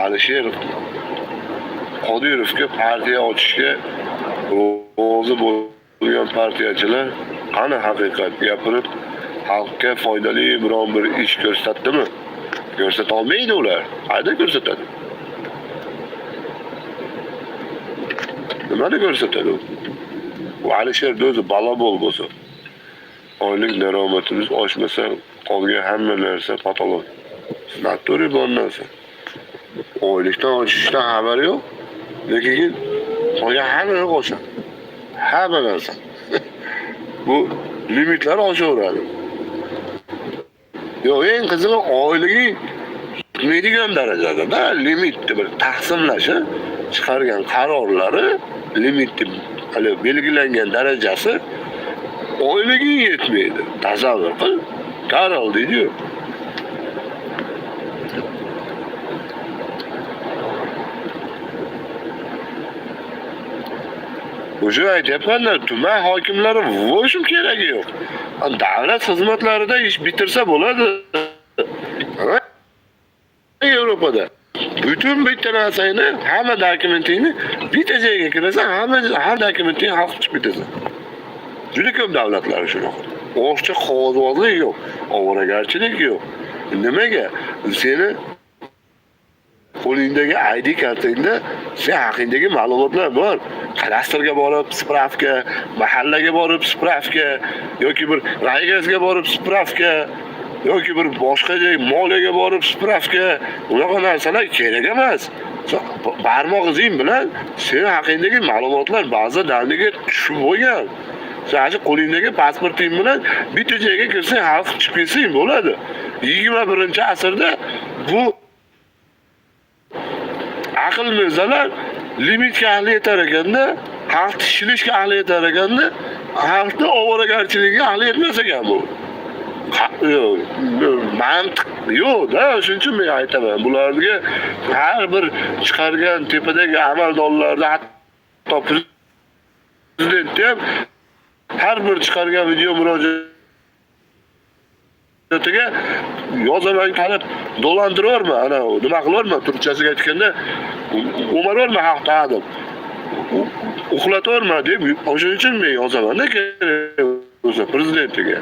Alisher Qodirovga partiya ochishga rozi bo'lgan partiyachilar qani haqiqat gapirib, xalqqa foydali biron bir ish ko'rsatdimi? Ko'rsata olmaydi ular. Qayda ko'rsatadi? nimani ko'rsatadi u? U Alisherda o'zi balabol bo'lsa, oylik daromadimiz oshmasa, qolgan hamma narsa patolog. Naturi bu narsa. Oylikdan oshishdan xabari yo'q. Lekin qolgan hamma yo'q o'sha. Hamma narsa. Bu limitlar oshaveradi. Yo'q, eng qizig'i oyligi yetmaydigan darajada limitni bir taqsimlashi, chiqargan qarorlari limitni hali belgilangan darajasi oyligi yetmaydi. Tasavvur qil. Qaror deydi-yu. O'sha aytyapman-da, tuman hokimlari voshim keragi yo'q. Davlat xizmatlarida ish bitirsa bo'ladi. Yevropada butun bitta narsani, hamma dokumentingni bitta joyga kirasan, har dokumenting hal qilib ketasan. Juda ko'p davlatlar shunaqa. O'sha qog'ozbozlik yo'q, ovoragarchilik yo'q. Nimaga? Seni qo'lingdagi ID kartingda sen haqingdagi ma'lumotlar bor. Kadastrga borib spravka, mahallaga borib spravka, yoki bir raygasga borib spravka, yoki bir boshqa joy moliyaga borib spravka, unaqa narsalar kerak emas. Barmoq izing bilan sen haqingdagi ma'lumotlar baza dandiga tushib bo'lgan. Sen qo'lingdagi pasporting bilan bitta joyga kirsang, xalq chiqib ketsang bo'ladi. 21-asrda bu aql mirzalar limitga ahli yetar ekanda, xalq ishilishga ahli yetar ekanda, xalqni ovoragarchilikka ahli yetmas ekan bu. Mantiq yo'q-da, shuning uchun men aytaman, bularga har bir chiqargan tepadagi amaldorlarda, hatto prezident ham har bir chiqargan video murojaatiga yozaman qarab do'lantirorma, ana nima qilorma, turkchasiga aytganda o'marorma xalqqa deb. Uxlatorma deb, o'shuning uchun men yozaman-da o'zi prezidentiga.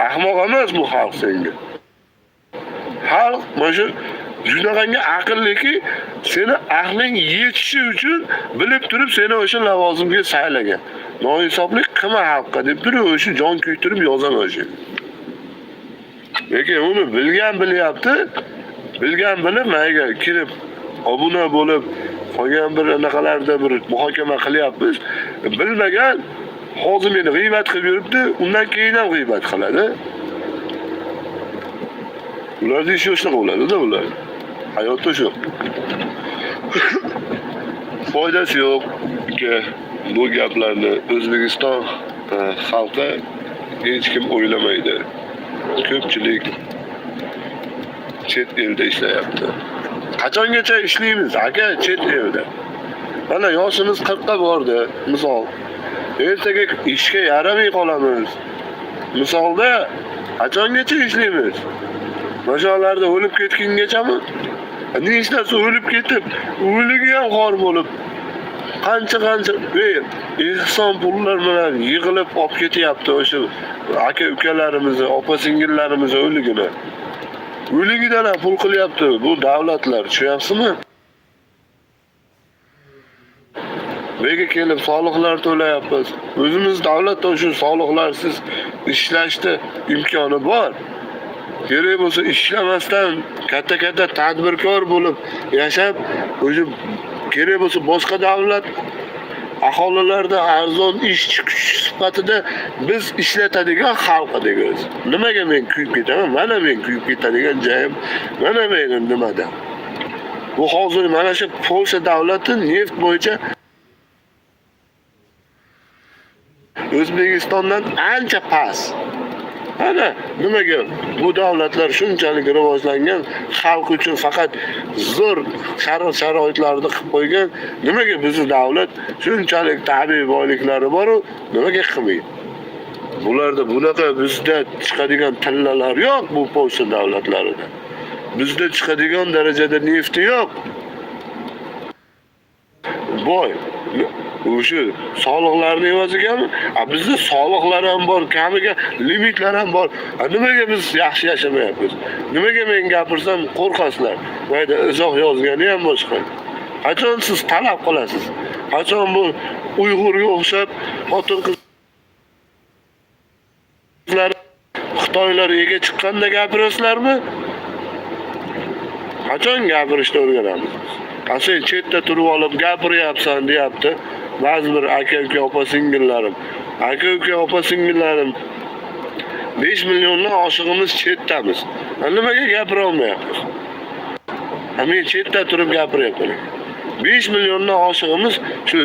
Ahmoq emas bu xalq senga. Xalq mana shu shunaqangi aqlliki, seni aqling yetishi uchun bilib turib seni o'sha lavozimga saylagan. Noinsoflik qilma xalqqa deb turib o'sha jon kuydirib yozaman o'sha. Lekin uni bilgan bilyapti. Bilgan bilib mayga kirib obuna bo'lib qolgan bir anaqalarda bir muhokama qilyapmiz. Bilmagan hozir meni g'iybat qilib yuribdi, undan keyin ham g'iybat qiladi. Ularning ishi shunaqa bo'ladi-da ular. Hayotda shu. Foydasi yo'q bu gaplarni O'zbekiston xalqi hech kim o'ylamaydi. Ko'pchilik chet elda ishlayapti. Qachongacha ishlaymiz aka chet elda? Mana yoshimiz 40 ga bordi, misol. Ertaga ishga yaramay qolamiz. Misolda qachongacha ishlaymiz? Mashallarda o'lib ketgingachami? Nechtasi o'lib ketib, o'ligi ham xor bo'lib, qancha ehson pullar bilan yig'ilib olib ketyapti o'sha aka ukalarimizni, opa singillarimizni o'ligini. O'ligidan ham pul qilyapti bu davlatlar, tushunyapsizmi? Nega kelib soliqlar to'layapmiz? O'zimiz davlatda shu soliqlarsiz ishlashda imkoni bor. Kerak bo'lsa ishlamasdan katta tadbirkor bo'lib yashab, o'sha kerak bo'lsa boshqa davlat aholilarda arzon ish chiqish sifatida biz ishlatadigan xalq deymiz. Nimaga men kuyib ketaman? Mana men kuyib ketadigan joyim mana mening nimada? Bu hozir mana shu Polsha davlati neft bo'yicha O'zbekistondan ancha past. Ana nimaga bu davlatlar shunchalik rivojlangan, xalq uchun faqat zo'r sharoitlarni qilib qo'ygan, nimaga bizning davlat shunchalik tabiiy boyliklari bor, nimaga qilmaydi? Bularda bunaqa bizda chiqadigan tillalar yo'q bu Polsha davlatlarida. Bizda chiqadigan darajada nefti yo'q. Boy o'sha soliqlarni evaziga, bizda soliqlar ham bor, kamiga limitlar ham bor. Nimaga biz yaxshi yashamayapmiz? Nimaga men gapirsam qo'rqasizlar? Mayda izoh yozgani ham boshqa. Qachon siz talab qilasiz? Qachon bu Uyg'urga o'xshab xotin qizlar Xitoylar ega chiqqanda gapirasizlarmi? Qachon gapirishni o'rganamiz? Sen chetda turib olib gapiryapsan deyapti. Ba'zi bir aka-uka, opa-singillarim. Aka-uka, opa-singillarim 5 milliondan oshig'imiz chetdamiz. Nimaga gapira olmayapmiz? Men chetda turib gapiryapman. 5 milliondan oshig'imiz shu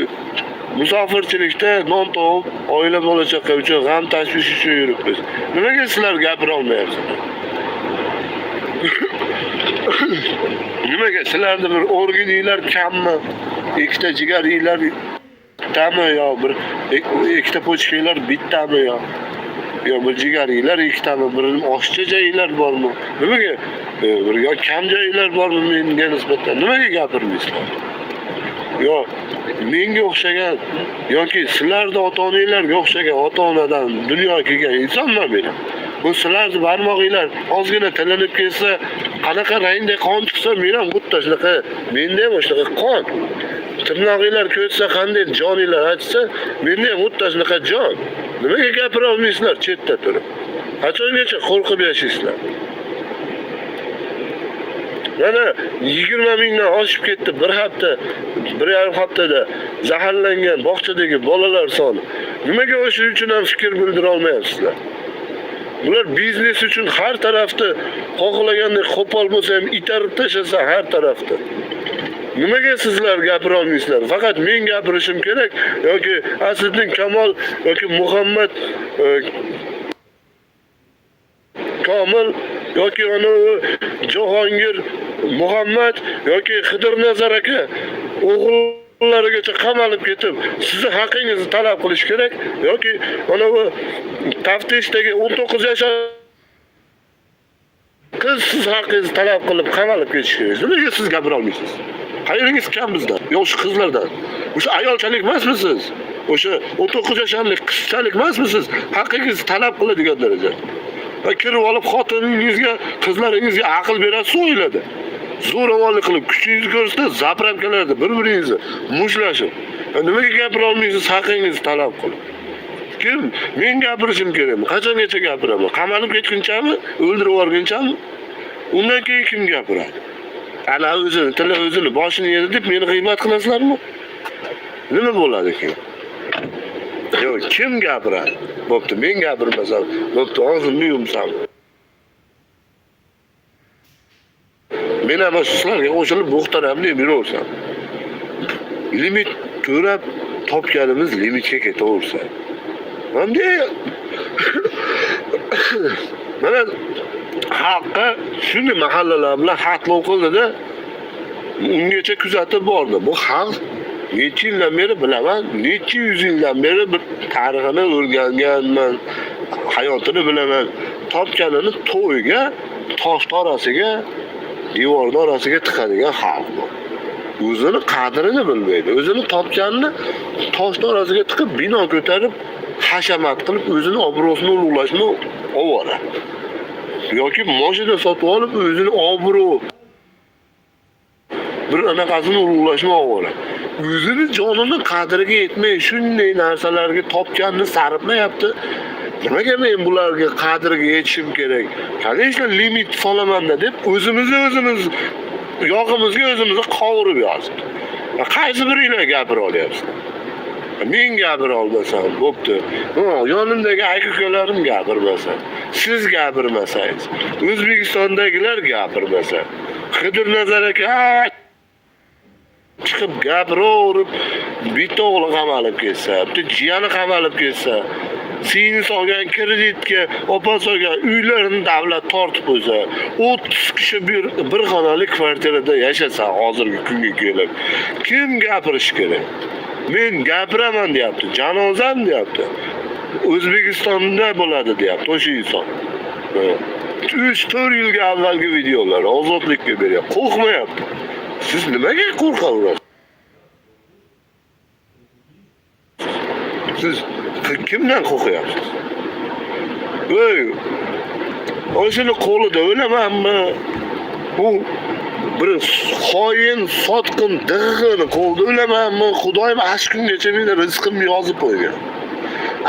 musofirchilikda non topib, oila bola chaqa uchun g'am tashvish uchun yuribmiz. Nimaga sizlar gapira olmayapsizlar? Nimaga sizlarda bir organinglar kammi? Ikkita jigaringlar bittami yo bir ikkita pochkanglar bittami yo? Yo bir jigaringlar ikkitami, bir oshcha joyinglar bormi? Nimaga bir yo kam joyinglar bormi menga nisbatan? Nimaga gapirmaysizlar? Yo menga o'xshagan yoki sizlarda ota-onanglarga o'xshagan ota-onadan dunyoga kelgan insonman men. Bu sizlarni barmog'inglar ozgina tilinib kelsa, qanaqa rangda qon chiqsa, men ham xuddi shunaqa, menda ham shunaqa qon. Tirnog'inglar ko'rsa qanday joninglar achsa, menda ham xuddi shunaqa jon. Nimaga gapira olmaysizlar chetda turib? Qachongacha qo'rqib yashaysizlar? Mana 20 mingdan oshib ketdi bir hafta, 1,5 haftada zaharlangan bog'chadagi bolalar soni. Nimaga o'sha uchun ham fikr bildira olmayapsizlar? Bular biznes uchun har tarafda xohlagandek qo'pol bo'lsa ham itarib tashlasa har tarafda. Nimaga sizlar gapira olmaysizlar? Faqat men gapirishim kerak yoki Asliddin Kamol yoki Muhammad Komil yoki ana Jahongir Muhammad yoki Xidirnazar aka o'g'illarigacha qamalib ketib, sizni haqqingizni talab qilish kerak yoki ana bu taftishdagi 19 yoshli qiz siz haqqingizni talab qilib qamalib ketish kerak. Nimaga siz gapira olmaysiz? Qayeringiz kam bizdan? Yosh qizlardan. O'sha ayolchalik emasmisiz? O'sha 19 yoshli qizchalik emasmisiz? Haqqingizni talab qiladigan darajada. Va kirib olib xotiningizga, qizlaringizga aql berasiz o'yladi. Zo'ravonlik qilib kuchingizni ko'rsatib, zaprab kelardi bir-biringizni mushlashib. Nimaga gapira olmaysiz? Haqqingizni talab qilib. Kim? Men gapirishim kerakmi? Qachongacha gapiraman? Qamalib ketgunchami? O'ldirib yuborgunchami? Undan keyin kim gapiradi? Ana o'zini, tili o'zini boshini yedi deb meni g'iybat qilasizlarmi? Nima bo'ladi keyin? Yo'q, kim gapiradi? Bo'pti, men gapirmasam, bo'pti, og'zimni yumsam. Men ham sizlarga qo'shilib muhtaram deb yuraversam. Limit to'rab topganimiz limitga ketaversa. Hamda mana xalqqa shunday mahallalar bilan xatlov qildida, ungacha kuzatib bordi. Bu xalq necha yildan beri bilaman, necha yuz yildan beri bir tarixini o'rganganman, hayotini bilaman. Topganini to'yga, tosh orasiga, devor orasiga tiqadigan xalq bu. O'zini qadrini bilmaydi. O'zini topganini tosh orasiga tiqib, bino ko'tarib, hashamat qilib, o'zini obro'sini ulug'lashni ovora. Yoki mashina sotib olib, o'zini obro' bir anaqasini ulug'lashni ovora. O'zini jonini qadriga yetmay shunday narsalarga topganini sarflayapti. Nimaga men bularga qadriga yetishim kerak? Qanday limit solaman-da deb o'zimizni yog'imizga o'zimizni qovurib yozdik. Qaysi biringlar gapira olyapsiz? Men gapira olmasam, bo'pti. Yonimdagi aka-ukalarim gapirmasa, siz gapirmasangiz, O'zbekistondagilar gapirmasa, Xidirnazar aka chiqib gapiraverib, bitta o'g'li qamalib ketsa, bitta jiyani qamalib ketsa, singli solgan kreditga opa solgan uylarini davlat tortib qo'ysa, 30 kishi bir xonali kvartirada yashasa hozirgi kunga kelib, kim gapirish kerak? Men gapiraman deyapti, janozam deyapti. O'zbekistonda bo'ladi deyapti o'sha inson. 3-4 yilga avvalgi videolar ozodlikka beryapti. Qo'rqmayapti. Siz nimaga qo'rqaverasiz? Siz kimdan qo'rqyapsiz? O'shini qo'lida o'lamanmi? Bu bir xoin, sotqin, dig'ini qoldi o'lamanmi, Xudoyim ash kungacha meni rizqimni yozib qo'ygan.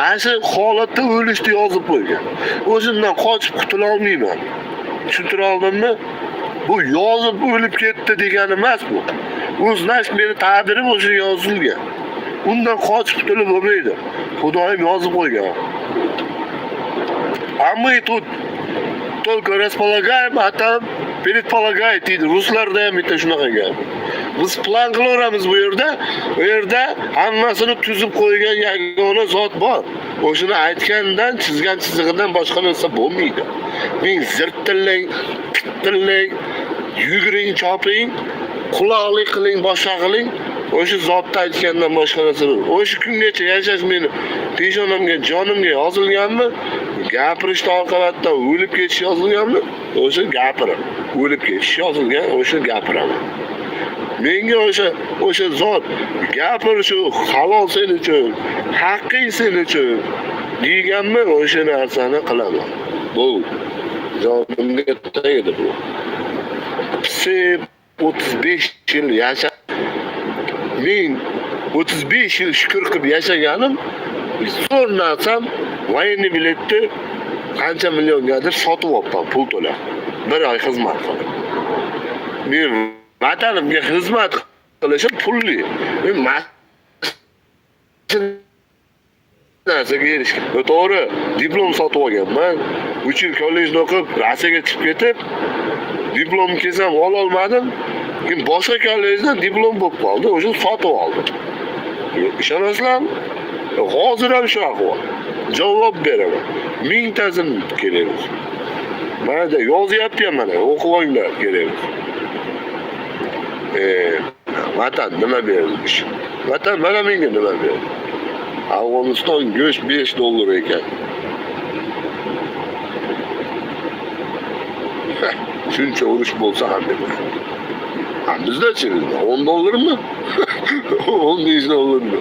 Ashu holatda o'lishni yozib qo'ygan. O'zimdan qochib qutula olmayman. Tushuntira oldimmi? Bu yozib o'lib ketdi degani emas bu. O'zlash meni taqdirim o'sha yozilgan. Undan qochib qutulib bo'lmaydi. Xudoyim yozib qo'ygan. А мы тут только располагаем, а там предполагает deydi. Ruslarda ham bitta shunaqa gap. Biz plan qilaveramiz bu yerda hammasini tuzib qo'ygan yagona zot bor. O'shini aytgandan, chizgan chizig'idan boshqa narsa bo'lmaydi. Men zirtillang, pitillang, yuguring, choping, quloqlik qiling, boshqa qiling. O'sha zotni aytgandan boshqa narsa yo'q. O'sha kungacha yashash meni peshonamga, jonimga yozilganmi? Gapirishda oqibatda o'lib ketish yozilganmi? O'sha gapirib. O'lib ketish yozilgan, o'sha gapiraman. Menga o'sha zot gapir shu halol sen uchun, haqqing sen uchun deganmi, o'sha narsani qilaman. Bu jonimga tegdi bu. 35 yil yashab, men 35 yil shukr qilib yashaganim, zo'r narsam voyinni biletni qancha milliongadir sotib oldim, pul to'lab. Bir oy xizmat qilib. Men vatanimga xizmat qilishim pulli. Men narsaga erishgan. To'g'ri, diplom sotib olganman. 3 yil kollejda o'qib, Rossiyaga chiqib ketib, diplom kesam ololmadim. Keyin boshqa kollejdan diplom bo'lib qoldi, o'sha sotib oldim. Ishonasizlarmi? Hozir ham shu ahvol. Javob beraman. Mingtasini kerak. Mana yozyapti-ham mana, o'qib olinglar kerak. Vatan nima bermiş? Vatan mana menga nima berdi? Afg'oniston go'sht $5 ekan. Shuncha urush bo'lsa ham deb. Bizda-chi $10mi? $10 mi?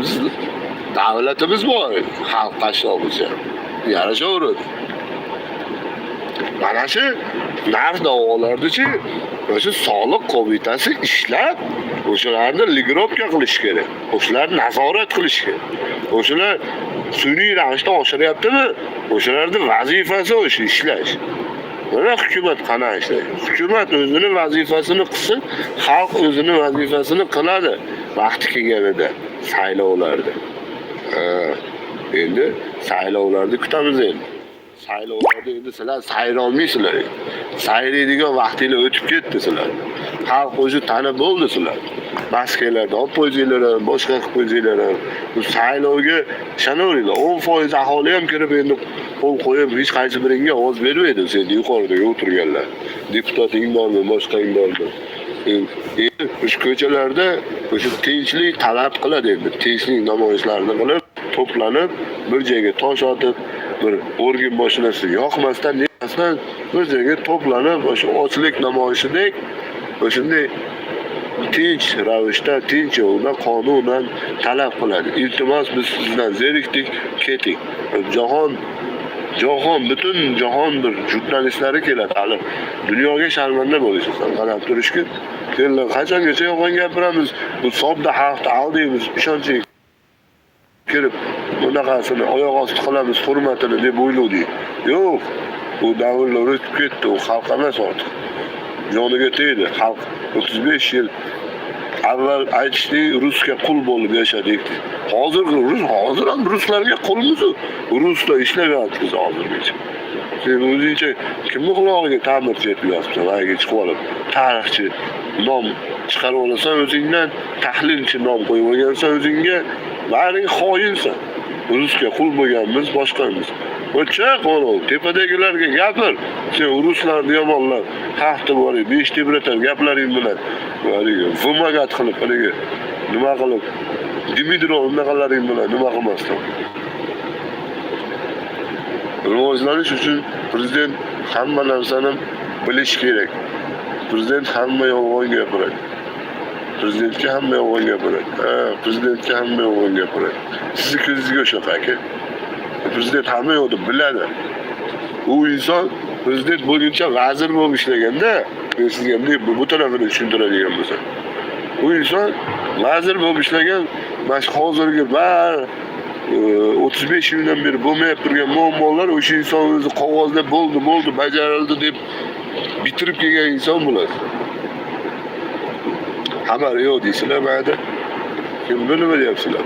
Biz davlatimiz bor, xalq qashloqicha. Yarashaveradi. Mana shu narx da'volardachi, o'sha soliq qo'mitasi ishlab, o'shalarni ligirovka qilish kerak. O'shalarni nazorat qilish kerak. O'shalar sun'iy ravishda oshiryaptimi? O'shalarning vazifasi o'sha ishlash. Mana hukumat qanday ishlaydi? Hukumat o'zining vazifasini qilsa, xalq o'zining vazifasini qiladi vaqti kelganida, saylovlarda. Endi saylovlarni kutamiz endi. Saylovlarda endi sizlar sayra olmaysizlar. Sayraydigan vaqtinglar o'tib ketdi sizlar. Xalq o'zi tanib bo'ldi sizlar. Maskelarda olib qo'yinglar, boshqa qilib qo'yinglar. Bu saylovga ishonaveringlar. 10% aholi ham kirib endi qo'l qo'yib hech qaysi biringga ovoz bermaydi. Sen yuqorida o'tirganlar. Deputating bormi, boshqang bormi? O'sha ko'chalarda o'sha tinchlik talab qiladi endi. Tinchlik namoyishlarini qilib, to'planib, bir joyga tosh otib, bir organ mashinasi yoqmasdan, nemasdan bir joyga to'planib, o'sha ochlik namoyishidek o'shunday tinch ravishda, tinch yo'lda qonunan talab qiladi. Iltimos, biz sizdan zerikdik, keting. Jahon butun jahon bir jurnalistlari keladi hali. Dunyoga sharmanda bo'lishsin, qarab turishki, senlar qachongacha yolg'on gapiramiz, bu sodda xalqni aldaymiz, ishonching kirib bunaqasini oyoq osti qilamiz, hurmatini deb o'yladik. Yo'q, bu davrlar o'tib ketdi, u xalq emas ortiq. Joniga tegdi, xalq 35 yil avval aytishdi, Rusga qul bo'lib yashadik. Hozir ham ruslarga qulmiz. Ruslar ishlamayapmiz hozirgacha. Sen o'zingcha kimni qulog'iga ta'mirchi etyapsan, ayga chiqib olib, tarixchi nom chiqarib olasan, o'zingdan tahlilchi nom qo'yib olgansan, o'zingga baring xoinsan. Rusga qul bo'lganmiz, boshqamiz. O'cha qo'rov, tepadagilarga gapir. Sen ruslarni yomonlab, hafta bori 5 tebratar gaplaring bilan, haligi vumagat qilib, haligi nima qilib, Dimitrov unaqalaring bilan nima qilmasdan. Rivojlanish uchun prezident hamma narsani bilish kerak. Prezident hamma yolg'on gapiradi. Prezidentga hamma yolg'on gapiradi. Prezidentga hamma yolg'on gapiradi. Sizni ko'zingizga o'shaqa aka. Prezident hamma yo'lni biladi. U inson prezident bo'lguncha vazir bo'lib ishlaganda, men sizga bu tarafini tushuntiradigan bo'lsam. Bu inson vazir bo'lib ishlagan, mana shu hozirgi bar 35 yildan beri bo'lmayib turgan muammolar o'sha inson o'zi qog'ozda bo'ldi, bajarildi deb bitirib kelgan inson bo'ladi. Xabari yo'q deysizlar mayda. Kim buni bilyapsizlar?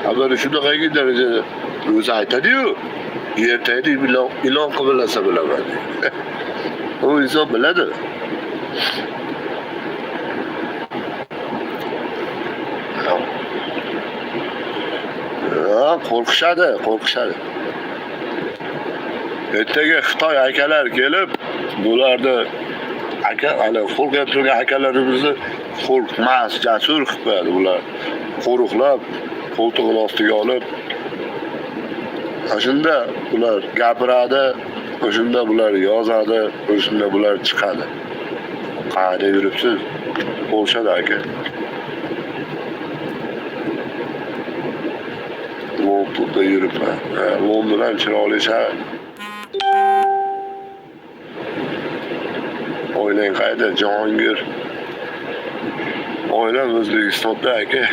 Xabari shunaqangi darajada o'zi aytadi-yu, ertaydi ilon qibilasa bilaman. U inson biladi. Qo'rqishadi. Ertaga Xitoy akalar kelib, bularni hali qo'rqib turgan akalarimizni qo'rqmas, jasur qilib qo'yadi bular. Qo'riqlab, qo'ltig'ini ostiga olib, shunda bular gapiradi, shunda bular yozadi, shunda bular chiqadi. Qayerda yuribsiz? Polshada aka. Londonda yuribman. London ham chiroyli shahar. Oilang qayerda? Jahongir. Oilam O'zbekistonda aka.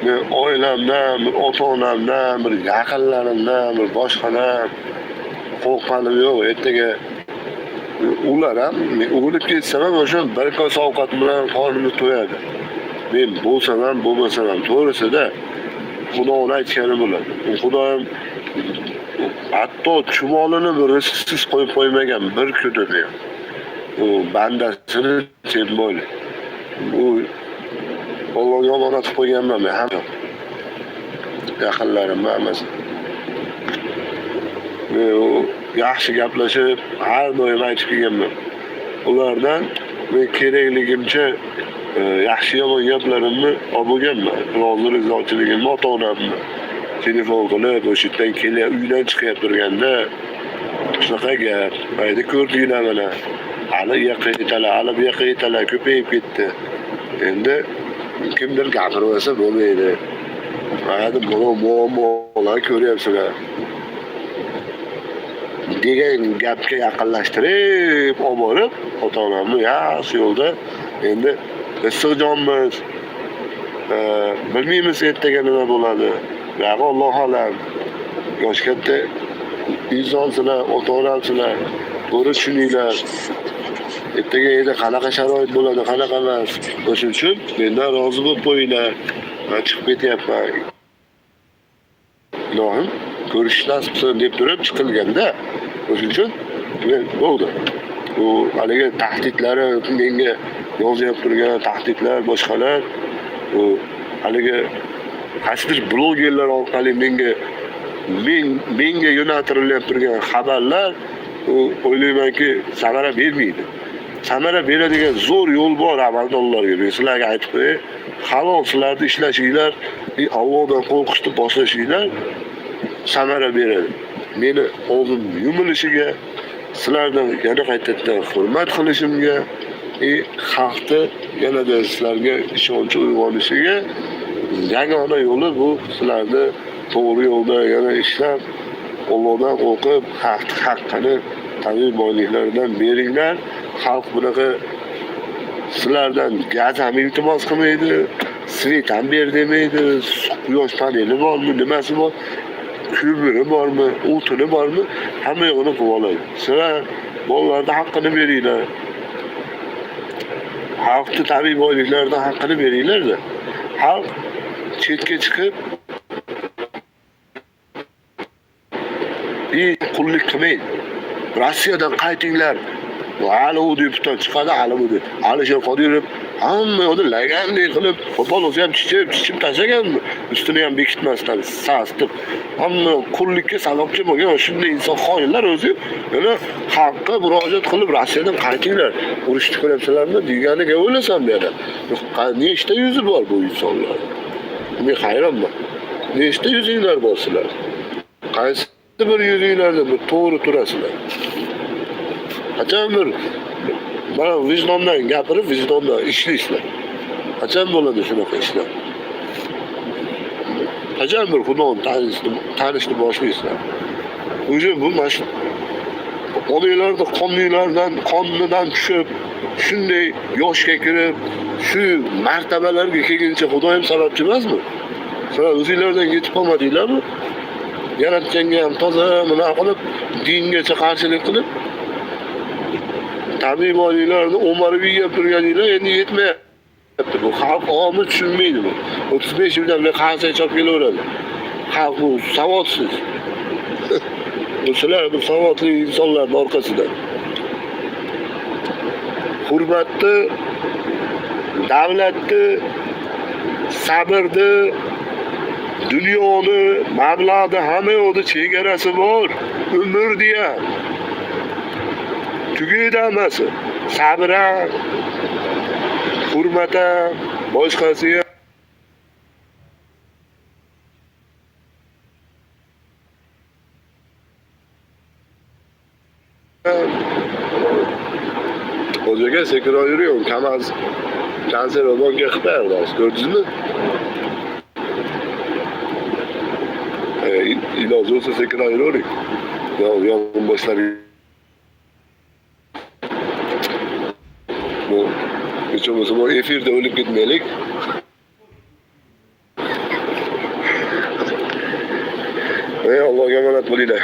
Men oilamdan, ota-onamdan, bir yaqinlarimdan, bir boshqadan qo'rqqanim yo'q. Ertaga ular ham men o'lib ketsam ham o'sha bir kos ovqat bilan qornimni to'yadi. Men bo'lsam ham, bo'lmasam ham to'g'risida Xudoning aytgani bo'ladi. Xudoim hatto chumolini bir rizqsiz qo'yib qo'ymagan bir kunini. U bandasini temboyli. Bu Allohga omonat qilib qo'yganman men ham. Yaqinlarim hammasi. Yaxshi gaplashib, har doim aytib kelganman. Ulardan men kerakligimcha yaxshi yomon gaplarimni olib bo'lganman. Rozi rizochiligimni ota-onamni telefon qilib, o'sha yerdan uydan chiqib turganda shunaqa gap, mayda ko'rdinglar mana. Hali bu yoqqa yetalar, ko'payib ketdi. Endi kimdir gapirmasa bo'lmaydi. Mayda muammolar ko'ryapsizlar. Degan gapga yaqinlashtirib, olib borib, ota-onamni yaxshi yo'lda endi issiqjonmiz. Bilmaymiz ertaga nima bo'ladi. Ya'ni Alloh alam. Yosh katta insonsizlar, ota-onamsizlar. To'g'ri tushuninglar. Ertaga edi qanaqa sharoit bo'ladi, qanaqa emas. O'shuning uchun mendan rozi bo'lib qo'yinglar. Men chiqib ketyapman. Ilohim, ko'rish nasib qilsin deb turib chiqilganda, o'shuning uchun men bo'ldi. U haligi tahdidlari menga yozyap turgan tahdidlar, boshqalar, u haligi qaysidir blogerlar orqali menga yo'naltirilib turgan xabarlar, u o'ylaymanki samara bermaydi. Samara beradigan zo'r yo'l bor amaldorlarga. Men sizlarga aytib qo'yay, halol sizlarni ishlashinglar, Allohdan qo'rqishni boshlashinglar samara beradi. Meni o'zim yumilishiga, sizlardan yana qaytadan hurmat qilishimga, xalqni yanada sizlarga ishonch uyg'onishiga yagona yo'li bu sizlarni to'g'ri yo'lda yana ishlab, Allohdan qo'rqib, haqqini tabiiy boyliklaridan beringlar. Xalq bunaqa sizlardan gaz ham iltimos qilmaydi, svet ham ber demaydi, quyosh paneli bormi, nimasi bor, ko'miri bormi, o'tini bormi, hamma yo'qini qilib oladi. Sizlar bolalarning haqqini beringlar. Xalqning tabiiy boyliklaridan haqqini beringlar-da. Xalq chetga chiqib qullik qilmaydi. Rossiyadan qaytinglar. Hali u deputat chiqadi, hali bu deb. Alisher Qodirov hamma yo'lda lagandek qilib, qo'pol o'zi ham chichib tashlaganmi? Ustini ham bekitmasdan sastib. Hamma qullikka sababchi bo'lgan shunday inson xoinlar o'zi yana xalqqa murojaat qilib Rossiyadan qaytinglar. Urushni ko'ryapsizlarmi deganiga o'ylasam dedi. Nechta yuzi bor bu insonlar? Men hayronman. Nechta yuzinglar bor sizlar? Qaysi bir yuzinglarda bir to'g'ri turasizlar? Qachon bir mana vijdondan gapirib, vijdondan ishlaysizlar. Qachon bo'ladi shunaqa ishlar? Qachon bir Xudoni tanishni boshlaysizlar? O'zi bu onaylarda qonidan tushib, shunday yoshga kirib, shu martabalarga kelguncha Xudoyim sababchi emasmi? Sizlar o'zingizlardan yetib qolmadinglarmi? Yaratganga ham toza buna qilib, dingacha qarshilik qilib, tabiiy boyliklarni o'marib yeb turganinglar endi yetmayapti. Bu xalq omi tushunmaydi bu. 35 yildan beri qarsak chop kelaveradi. Xalq bu savodsiz. Sizlar bu savodli insonlarning orqasida. Hurmatni, davlatni, sabrni, dunyoni, mablag'ni hamma yo'qda chegarasi bor. Umr deya. Tugaydi hammasi. Sabr ham, hurmat ham, boshqasi ham. O'ziga sekiroq yurgan Kamaz konservatorga qitardi, ko'rdingizmi? Iloji bo'lsa sekiroq yuravering. Yong'in boshlari. Bu hech bo'lmasa bu efirda o'lib ketmaylik. Allohga omonat bo'linglar.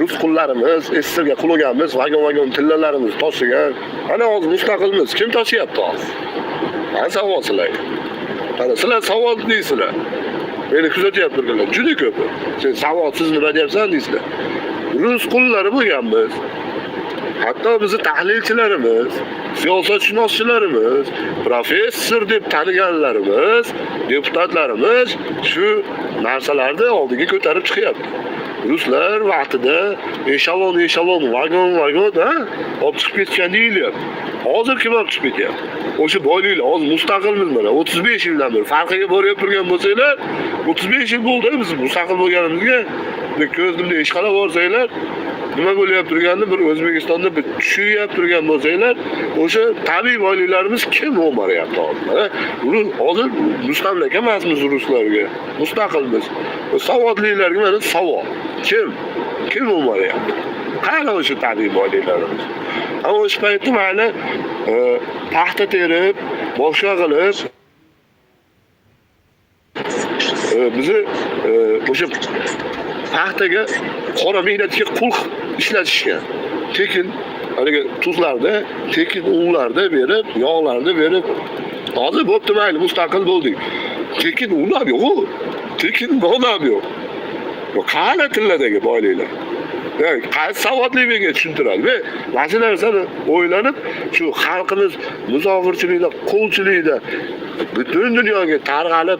Rus qullarimiz esirga qul olganmiz, vagon tillalarimiz toshigan. Ana hozir mustaqilmiz. Kim toshyapti hozir? Mana savol sizlarga. Ana sizlar savol deysizlar. Meni kuzatyaptilar. Juda ko'p. Sen savodsiz nima deyapsan deysizlar. Rus qullari bo'lganmiz. Hatto bizni tahlilchilarimiz, siyosatshunoschilarimiz, professor deb taniganlarimiz, deputatlarimiz shu narsalarni oldiga ko'tarib chiqyapti. Ruslar vaqtida eshalon, vagon, ha? Olib chiqib ketgan deyilyapti. Hozir kim olib chiqib ketyapti? O'sha boyliklar, hozir mustaqilmiz mana 35 yildan beri. Farqiga borib turgan bo'lsanglar, 35 yil bo'ldi biz mustaqil bo'lganimizga. Ko'zimda ishqala borsanglar, nima bo'layapti turganini bir O'zbekistonda bir tushunib turgan bo'lsanglar, o'sha tabiiy boyliklarimiz kim o'maryapti hozir? Hozir mustamlaka emasmiz ruslarga. Mustaqilmiz. Savodlilarga mana savol. Kim o'maryapti? Qani o'sha tabiiy boyliklarimiz? Ama o'sha paytda mayli paxta terib, boshqa qilib bizni o'sha paxtaga qora mehnatga qul ishlatishgan. Tekin haligi tuzlarda, tekin unlarda berib, yog'larni berib, hozir bo'pti mayli mustaqil bo'ldik. Tekin unlar yo'q. Tekin nonam yo'q. Bu qani tillardagi boyliklar. Qaysi savodli menga tushuntiradi. Men mana narsani o'ylanib, shu xalqimiz muzofirchilikda, qulchilikda butun dunyoga tarqalib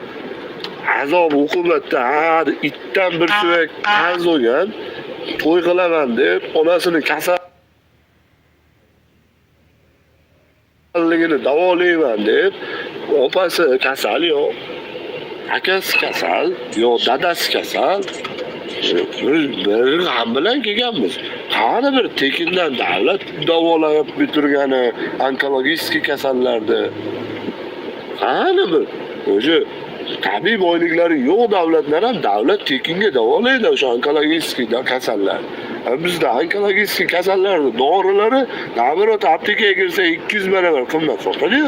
azob uqubatda itdan bir suyak qarz olgan, to'y qilaman deb onasini kasalligini davolayman deb, opasi kasal yo'q, akasi kasal yo'q, dadasi kasal. Bir g'am bilan kelganmiz. Qani bir tekindan davlat davolayib bitirgani onkologik kasallarni. Qani bir o'sha tabiiy boyliklari yo'q davlatlar ham davlat tekinga davolaydi o'sha onkologik kasallar. Bizda onkologik kasallarni dorilari namirot aptekaga kirsa 200 barobar qimmat sotadi.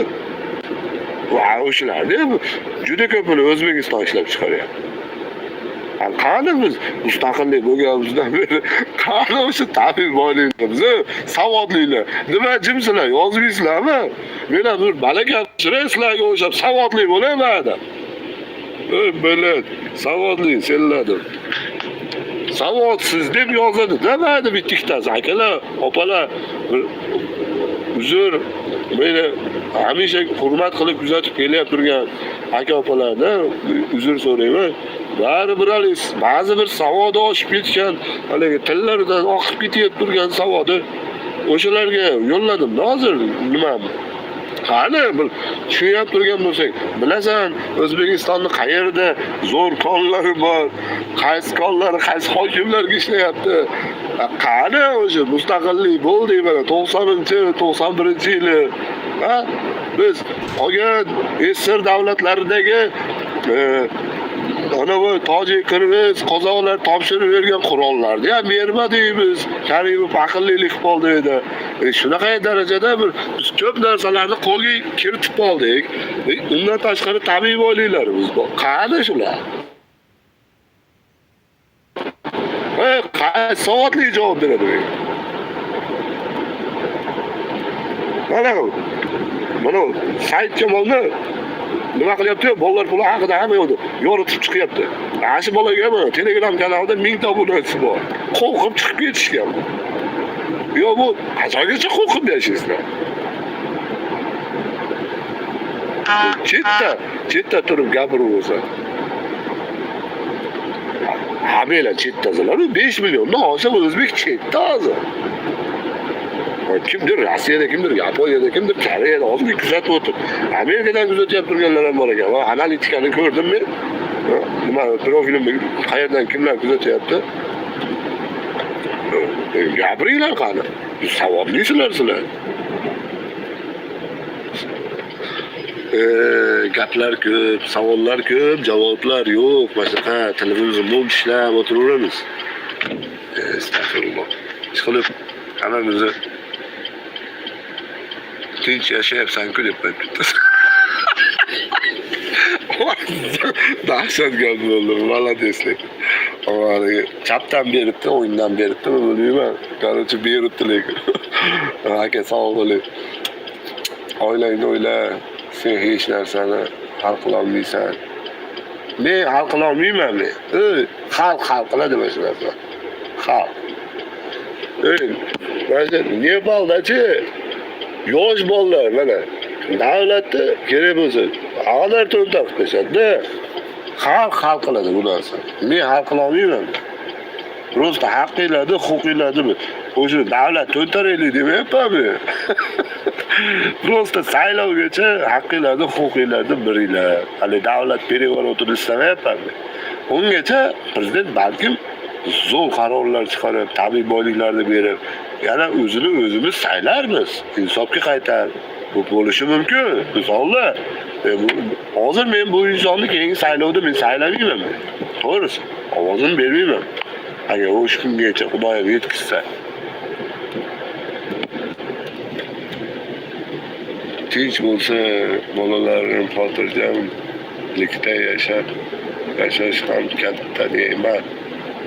Va o'shalarni juda ko'pini O'zbekiston ishlab chiqaryapti. Qani biz mustaqillik bo'lganimizdan beri qani o'sha tabiiy boyliklarimiz, savodlilar. Nima jimsizlar, yozmaysizlarmi? Men ham bir malaka sizlarga o'xshab savodli bo'layman. Böyle savodli senlardir. Savodsiz deb yozadi. Nima bittiktasi? Akalar, opalar, uzr, meni hamisha hurmat qilib kuzatib kelyapti turgan aka opalardan uzr so'rayman. Ba'zi bir savodi oshib ketgan, haligi tillaridan oqib ketib turgan savodi o'shalarga yo'lladim. Hozir nima? Qani bir tushunib turgan bo'lsak, bilasan, O'zbekistonning qayerda zo'r konlari bor, qaysi konlari, qaysi hokimlarga ishlayapti. Qani o'sha mustaqillik bo'ldi mana 90-91-yili. Biz qolgan SSR davlatlaridagi Ana bu tojik, qirg'iz, qozoqlar topshirib bergan qurollarni ham bermadingiz. Karimov aqllilik qilib oldi edi. Shunaqa darajada biz ko'p narsalarni qo'lga kiritib qoldik. Undan tashqari tabiiy boyliklarimiz bor. Qani shular? Qaysi soatli javob beradi? Mana Said Kamolni nima qilyapti? Bolalar puli haqida hamma yoritib chiqyapti. Shu bolaga mana Telegram kanalida 1000 ta obunachisi bor. Qo'rqib chiqib ketishgan. Yo bu qachongacha qo'rqib yashaysizlar? Chetda turib gapiraversa. Hamela chetdalar, 5 milliondan oshib o'zbek chetda hozir. Kimdir Rossiyada, kimdir Yaponiyada, kimdir Koreyada hozir kuzatib o'tir. Amerikadan kuzatib turganlar ham bor ekan. Va analitikani ko'rdim men. Nima profilimni qayerdan kimlar kuzatyapti? Gapiringlar qani. Savoblisizlar sizlar. Gaplar ko'p, savollar ko'p, javoblar yo'q. Boshqa tilimizni mo'l ishlab o'tiraveramiz. Astagfirulloh. Ishqilib hammamizni tinch yashayapsan-ku deb qo'yibdi. Dahshat gap bo'ldi, maladeslik. Chapdan beribdi, o'yindan beribdi, bilmayman. Qarorchi beribdi lekin. Aka sog' bo'ling. Oilangni o'yla, sen hech narsani hal qila olmaysan. Men hal qila olmayman men. Xalq qiladi mana shu narsa. Xalq. Mana Nepaldachi yosh bolalar mana davlatni kerak bo'lsa ag'dar to'ntaq qilishadi. Xalq qiladi bu narsa. Men hal qila olmayman. Prosta haqqinglarni, huquqinglarni o'sha davlat to'ntaraylik demayapman. Prosta saylovgacha haqqinglarni, huquqinglarni beringlar. Hali davlat переворотini istamayapman. Ungacha prezident balkim zo'r qarorlar chiqarib, tabiiy boyliklarni berib, yana o'zimiz saylarmiz. Insofga qaytar. Bu bo'lishi mumkin. Misolda hozir men bu insonni keyingi saylovda men saylamayman. To'g'risi, ovozimni bermayman. Agar o'sha kungacha Xudoyim yetkazsa. Tinch bo'lsa, bolalarim xotirjamlikda yashash ham katta ne'mat.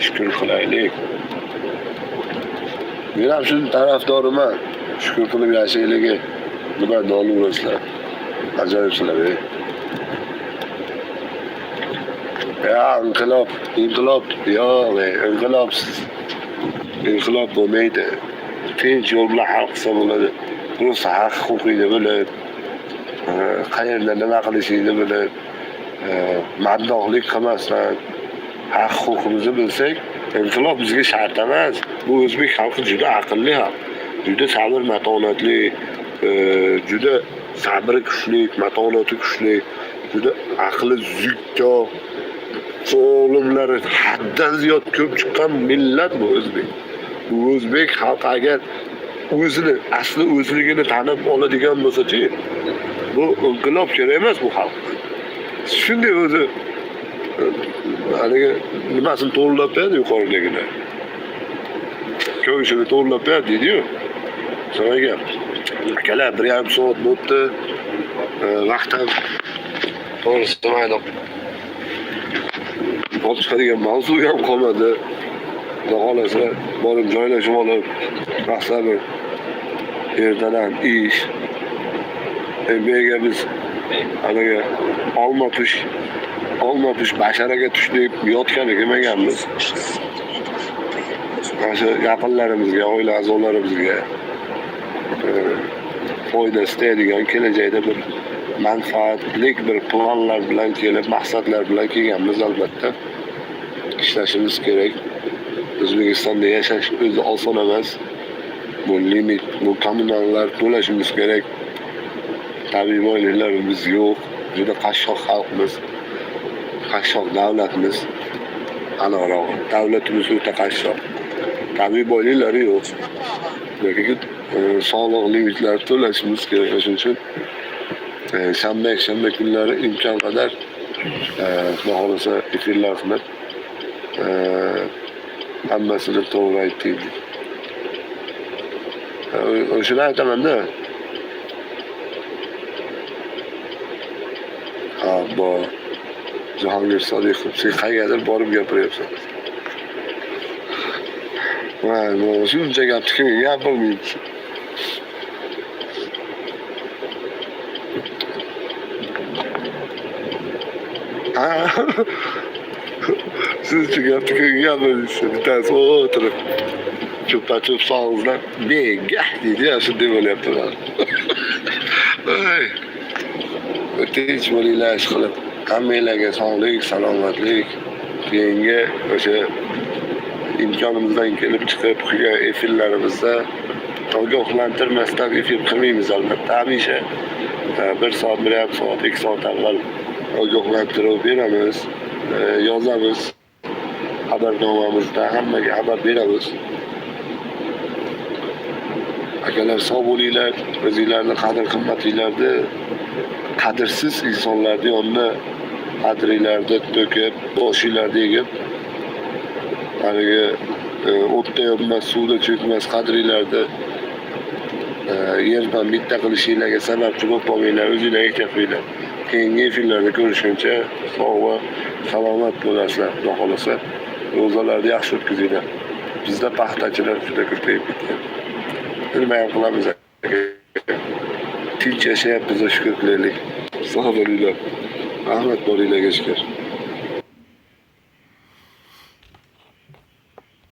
Shukr qilaylik. Men ham shu tarafdoriman. Shukr qilib yashaylik. Nima nolurasizlar. Ajoyibsizlar. Ya inqilob yo'q, inqilob bo'lmaydi. Tinch yo'l bilan hal qilsa bo'ladi. Rus haq huquqini bilib, qayerda nima qilishingni bilib, maddohlik qilmasdan haq huquqimizni bilsak, inqilob bizga shart emas. Bu o'zbek xalqi juda aqlli xalq, juda sabr matonatli, juda sabri kuchli, matonati kuchli, juda aqli zukko, olimlari haddan ziyod ko'p chiqqan millat bu o'zbek. Bu o'zbek xalqi agar asli o'zligini tanib oladigan bo'lsa-chi, bu inqilob kerak emas bu xalq. Shunday o'zi haligi nimasini to'g'rilab berdi yuqoridagilar. Ko'ngilini to'g'rilab berdi deydi-yu. So'ng gap. Akalar 1,5 soat bo'ldi. Vaqtdan to'g'risi mayda. Olib chiqadigan mavzu ham qolmadi. Xudo xolasa borib joylashib olib, maqsadi ertadan ish. Menga biz haliga olma tush basharaga tush deb yotgan ekanmiz. O'sha yaqinlarimizga, oila a'zolarimizga foydasi tegadigan kelajakda bir manfaatli bir planlar bilan kelib, maqsadlar bilan kelganmiz albatta. Ishlashimiz kerak. O'zbekistonda yashash o'zi oson emas. Bu limit, bu kommunallar to'lashimiz kerak. Tabiiy boyliklarimiz yo'q. Juda qashshoq xalqmiz. Qashshoq davlatmiz. Aniqroq, davlatimiz o'ta qashshoq. Tabiiy boyliklari yo'q. Lekin soliq limitlari to'lashimiz kerak. Shuning uchun shanba kunlari imkon qadar Xudo xolasa efirlar qilib hammasini to'g'ri aytdik. O'shani aytaman-da. Ha, bor. Jahongir Sodiqov, sen qayergadir borib gapiryapsan. Mana shuncha gapni kim gapirmaydi. Ha. Shuncha gapni kim gapirmaydi. Bittasi o'tirib cho'pa-cho'p sog'izlar begah deydi ya, shunday bo'lyapti mana. Tinch bo'linglar ish qilib. Hammanglarga sog'lik, salomatlik. Keyingi o'sha imkonimizdan kelib chiqib qilgan efirlarimizda ogohlantirmasdan efir qilmaymiz albatta. Hamisha 1 soat, 1,5 soat, 2 soat avval ogohlantirib beramiz, yozamiz. Xabarnomamizda hammaga xabar beramiz. Akalar sog' bo'linglar, o'zinglarni qadr-qimmatinglarni qadrsiz insonlarni yonida qadringlarni to'kib, boshinglarni egib, haligi o'tda yonmas, suvda cho'kmas qadringlarni yerdan bitta qilishinglarga sababchi bo'lib qolmanglar, o'zinglar ehtiyot qilinglar. Keyingi efirlarda ko'rishguncha sog' va salomat bo'lasizlar, xudo xolasa. Ro'zalarni yaxshi o'tkazinglar. Bizda paxtachilar juda ko'payib ketgan. Nima ham qilamiz aka? Tinch yashayapmiz, shukr qilaylik. Sog' bo'linglar. Rahmat bo'linglarga shukr.